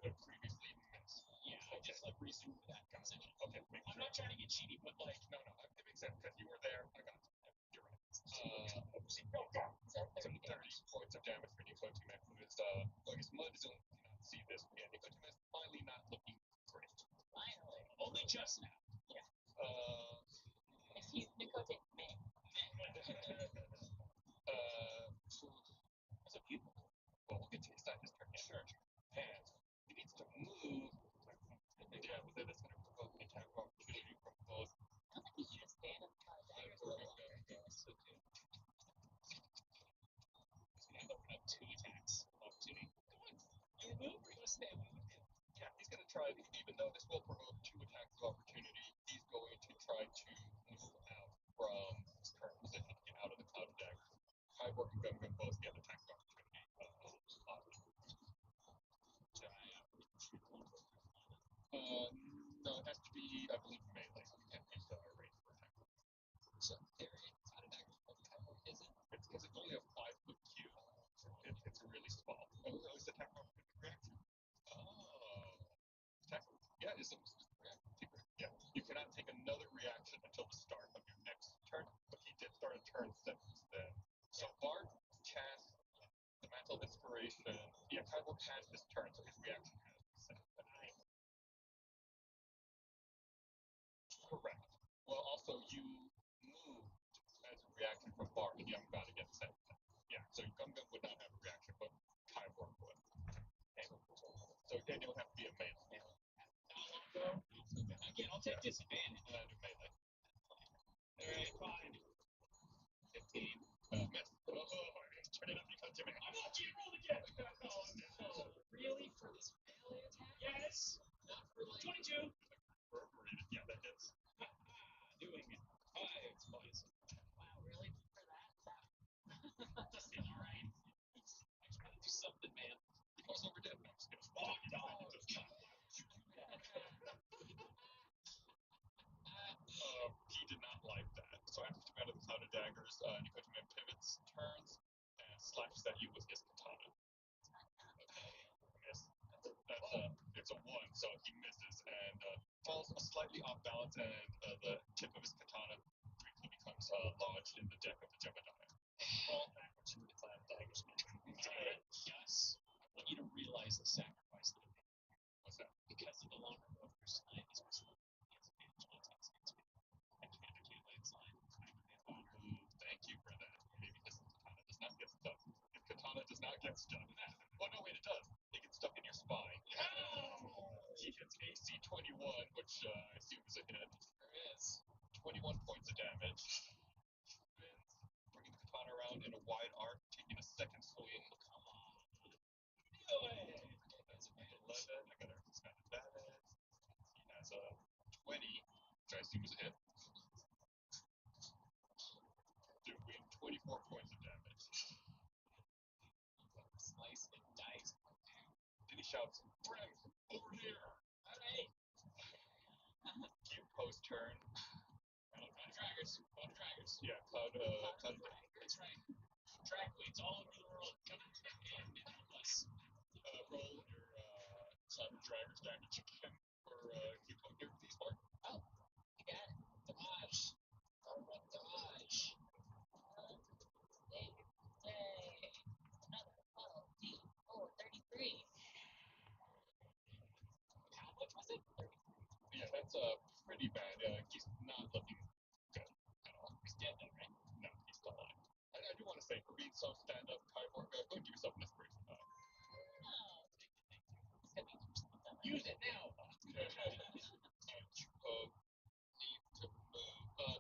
Had previously missed. Yeah, I just like resumed that conversation. Okay, make I'm sure. not trying to get cheaty, but like, No, it makes sense because you were there. I got you. you're right. So 30 Some 30 damage. points of damage for Nicotime, who is, I guess Mud is only cannot see this. Yeah, Nicotime is finally not looking great. Finally. Only just now. Excuse Nicotine. Me. That's a beautiful. Well, we'll get to his side this turn. Sure. And he needs to move. Yeah, but then it's going to provoke an attack of opportunity from both. I don't think he should just stand in the daggers a little longer. I'm opening up 2 attacks of opportunity. Come on. You move, or you want to stay? What do you do? Yeah, he's going to try, even though this will provoke 2 attacks of opportunity, he's going to try to move out from his current position, get out of the cloud of daggers. Kyborg and Gum Gum both get attacks of opportunity. No, it has to be, I believe, melee. You can't use range for attack. So, cloud of daggers, what kind of is it? It's because it's only a 5-foot cube. It's really small. Oh, no, it's attack of opportunity reaction. Oh. Attack. Yeah, it's a reaction. Yeah, you cannot take another reaction until the start of your next turn, but he did start a turn since then. So Bart cast the Mantle of Inspiration. Yeah, Kyborg has his turn, so his reaction has to be set. Correct. Well, also you moved as a reaction from Bart, and you haven't got to get set. Yeah, so Gum Gum would not have a reaction, but Kyborg would. So then it would have to be a melee. Again, I'll take disadvantage. And I do melee. Alright, fine. 15. Miss. Turn it up because you I'm not cheating, roll again! Oh, no. Really? For this melee attack? Yes! Not for like... 22! Yeah, that hits. Doing it. 5 points. Wow, really? For that? Just saying, alright. I just gotta do something, man. You also overdid. No, I'm just kidding. Oh, no! He did not like that. So after you out of the cloud of daggers, Nicotime pivots, turns, and slashes at you with his katana. Miss. It's a 1, so he misses and falls slightly off balance, and the tip of his katana briefly becomes lodged in the deck of the Gemini. Fall backwards into the cloud of daggers. Yes. I want you to realize the sacrifice that I made. What's that? Because of the longer bow of your slide, these are small. I can't do landslide. Thank you for that. Maybe his katana does not get stuck. His katana does not get stuck. Oh, no, wait, it does. It gets stuck in your spine. He hits AC 21, which I assume is a hit. There is. 21 points of damage. Bringing the katana around in a wide arc, taking a second swing. Come on. Do it! That's an 11. I got a spend advantage. He has a 20, which I assume is a hit. Doing 24 points of damage. Slice and dice. Then he shouts, "Brim, over Alright. Yukiko's turn. Draggers. Yeah, Cloud, That's right. Drag queens all over the world. Come and help us. roll your Cloud Draggers damage again for Yukiko here, please, Mark. Oh, you got it. Damage. Alright, damage. Yay. Another 33. How much was it? 33. Yeah, that's pretty bad. He's not looking good at all. He's dead though, right? No, he's still alive. I do want to say, for being so stand-up, Kyborg, go and give yourself an inspiration. Oh, thank you. Use it now. Yukiko needs to move.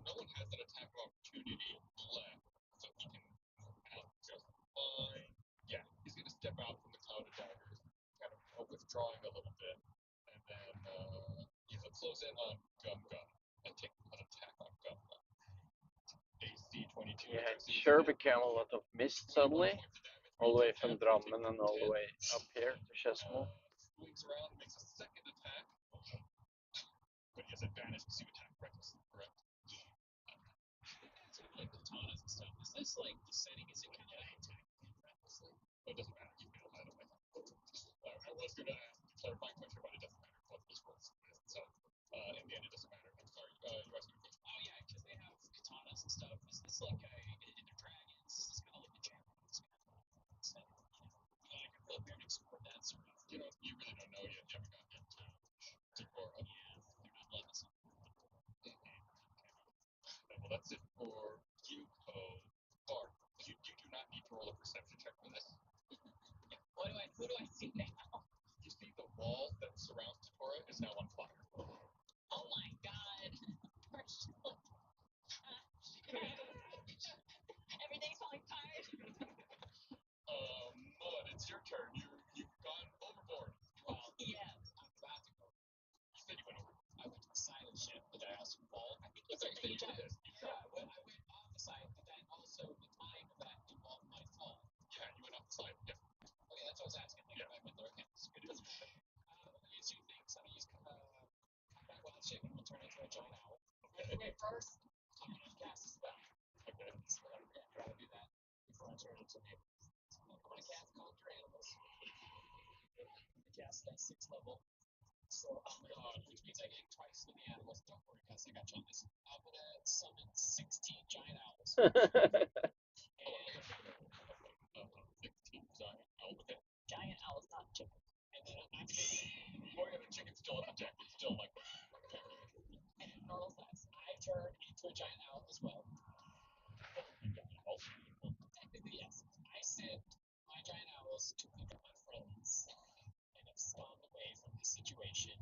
No one has an attack of opportunity left, so he can move out just fine. Yeah, he's going to step out from the cloud of daggers, kind of withdrawing a little bit, and then he's going to close in on Gum Gum and take an attack on Gum Gum. AC 22. Yeah, it sure became a lot of mist suddenly, all the way from Drammen and all the way up here to Skedsmo. Swings around, makes a second attack, but he has advantage because you attack recklessly, correct? Sort of like katanas and stuff. Is this like the setting? Is it kind of attack recklessly? It doesn't matter. You failed either way. I was going to ask a clarifying question, but it doesn't matter what this rolls is. So, in the end, it doesn't matter. I'm sorry. You asked me a question. Oh yeah, because they have katanas and stuff. Is this like in the dragons? Is this kind of like the Japanese kind of setting? I could really weird explore that sort of. You really don't know yet. You haven't gotten into Deborah. Yeah, they're not letting us. Okay, well, that's it for Yukiko. Bart, you do not need to roll a perception check for this. Who do I see now? You see the wall that surrounds Tora is now on fire. Oh my god. Everything's falling apart. Mud, it's your turn. You've gone overboard. Well, yeah, I'm about to go. You said you went over. I went to the side of the ship. Did I also fall? I think That's it's what you said you did. Yeah, I went off the side, but then also the time of that involved my fall. Yeah, you went off the side. Yeah. Okay, that's what I was asking. Like, Yeah. if I went there, okay, that's good. I'm gonna use two things. I'm gonna use combat wild shape and we'll turn into a giant owl. Okay. Wait, first, I'm gonna cast a spell. Okay. So I'm gonna try to do that before I turn into you. I'm gonna cast Conjure Animals. I'm gonna cast that 6th level. So which means I get twice with the animals. Don't worry, guys, I got you on this. I'm gonna summon 16 giant owls. And 16 giant owl. Okay. giant owls, not chicken. And then I'm Oh, yeah, the chicken's still on the deck. It's still like. and normal size. I turn into a giant owl as well. Technically, yes. I send my giant owls to pick up my friends and have spawned away from this situation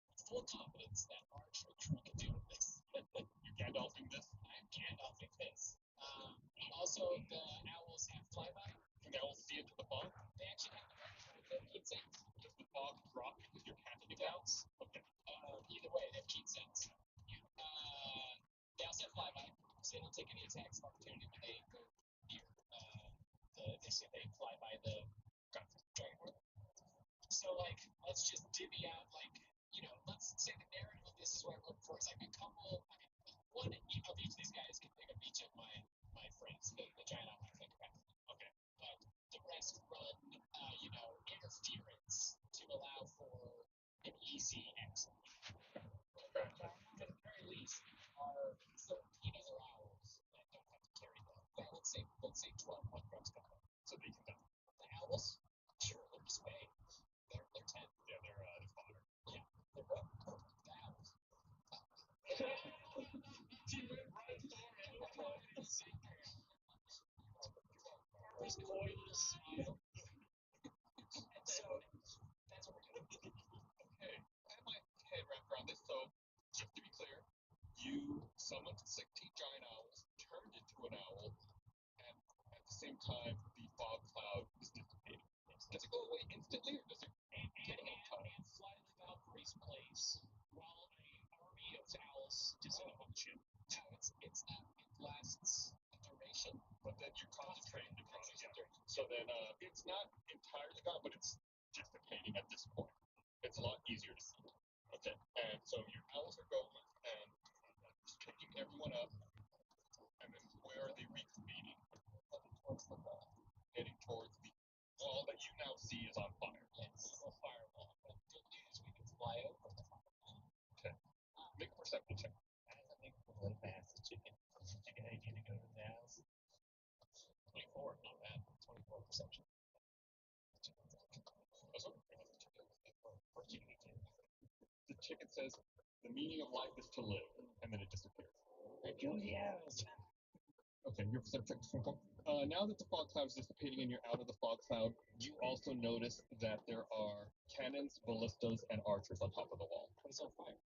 with full confidence that our crew can deal with this. You're Gandalfing this. I'm Gandalfing this. Also, the owls have flyby. Can the owls see into the fog? They actually have the keen sense. Does the fog drop because you're casting No. owls? Okay. Either way, they have keen sense. They also have flyby, so they don't take any attacks of opportunity when they go near they fly by the dragon. So like, let's just divvy out let's say the narrative of this is what I'm looking for. It's like one of each of these guys can pick up each of my friends, the giant owl my friend capacity. Okay. But the rest run interference to allow for an easy exit. At the very least, are 13 other owls that don't have to carry them. Well, let's say 12 one drugs coming. So they can. The owls, sure, they'll just pay. They're 10. Yeah, they're fodder. Yeah, they're what? The owls. She went right for it. There's coy little smile. And so that's what we're doing. Okay. I have my head wrapped around this, so just to be clear, you summoned 16 giant owls, turned into an owl, and at the same time, the fog cloud is dissipating. Does it go away instantly, or does it take a little time? And fly to the Valkyrie's place while an army of owls descend upon the ship. No, it's not. It lasts a duration. But then you concentrate the product. Yeah. So then it's not entirely gone, but it's dissipating at this point. It's a lot easier to perception check. I have something really fast. Chicken. Chicken idea to go to the house. 24, not bad. 24 perception. The chicken says, "The meaning of life is to live," and then it disappears. Yes. Okay, your perception check. Now that the fog cloud is dissipating and you're out of the fog cloud, you also notice that there are cannons, ballistas, and archers on top of the wall. What's on fire?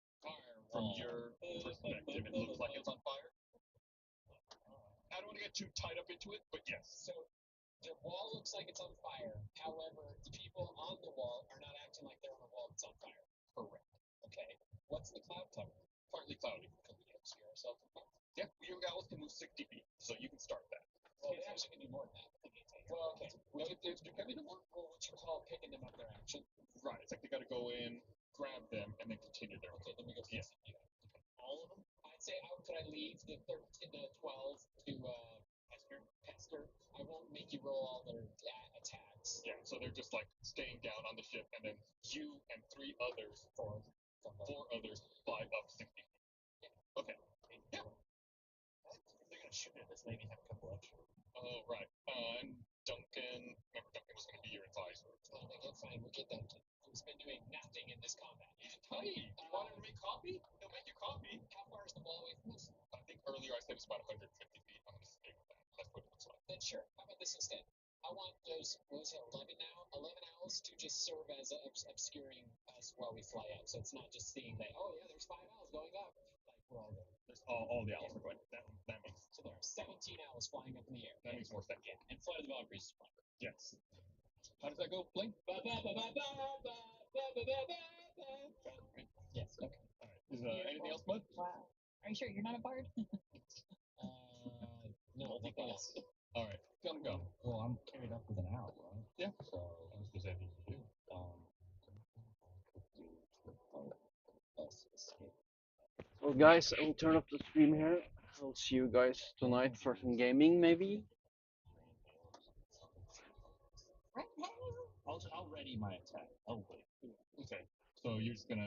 From your perspective, it looks like it's on fire. I don't want to get too tied up into it, but yes. So the wall looks like it's on fire. However, the people on the wall are not acting like they're on a wall that's on fire. Correct. Okay. What's the cloud cover? Partly cloudy. Can we obscure ourselves from that? Yeah, you guys can move 60 feet, so you can start that. Well, we actually can do more than that. Well, okay. Would you carry them more? Well, would you call picking them up their action? Right, it's like they got to go in, grab them, and then continue their. Okay, then we go. Yeah. All of them? I'd say, could I leave the 13, the 12 to Pester? I won't make you roll all their attacks. Yeah, so they're just like staying down on the ship, and then you and three others, four others, fly up 60 feet. Yeah. Okay. Yeah. They're gonna shoot at this lady. Have a couple extra. Oh, right. And Duncan. Remember, Duncan was going to be your advisor. Okay, fine. We'll get Duncan. Who's been doing nothing in this combat. Hey, you want him to make coffee? He'll make you coffee. How far is the wall away from us? I think earlier I said it's about 150 feet. I'm going to stick with that. That's what it looks like. Then sure. How about this instead? I want those, what was it, 11 owls to just serve as obscuring us while we fly out. So it's not just seeing that, oh yeah, there's 5 owls going up. Like, we're all there. There's all the owls are going. That makes So there are 17 owls flying up in the air. that makes more sense. Yeah, and Flight of the Valkyries is fun. Yes. How does that go, Blink? Yes, okay. All right. Is anything else, Bud? Wow. Are you sure you're not a bard? No, nothing else. All right. Go. Well, I'm carried up with an owl, right? Yeah. So, if there's anything to do, Well, guys, I'll turn off the stream here. I'll see you guys tonight for some gaming, maybe. Right now. I'll ready my attack. Oh, wait. Okay. So you're just gonna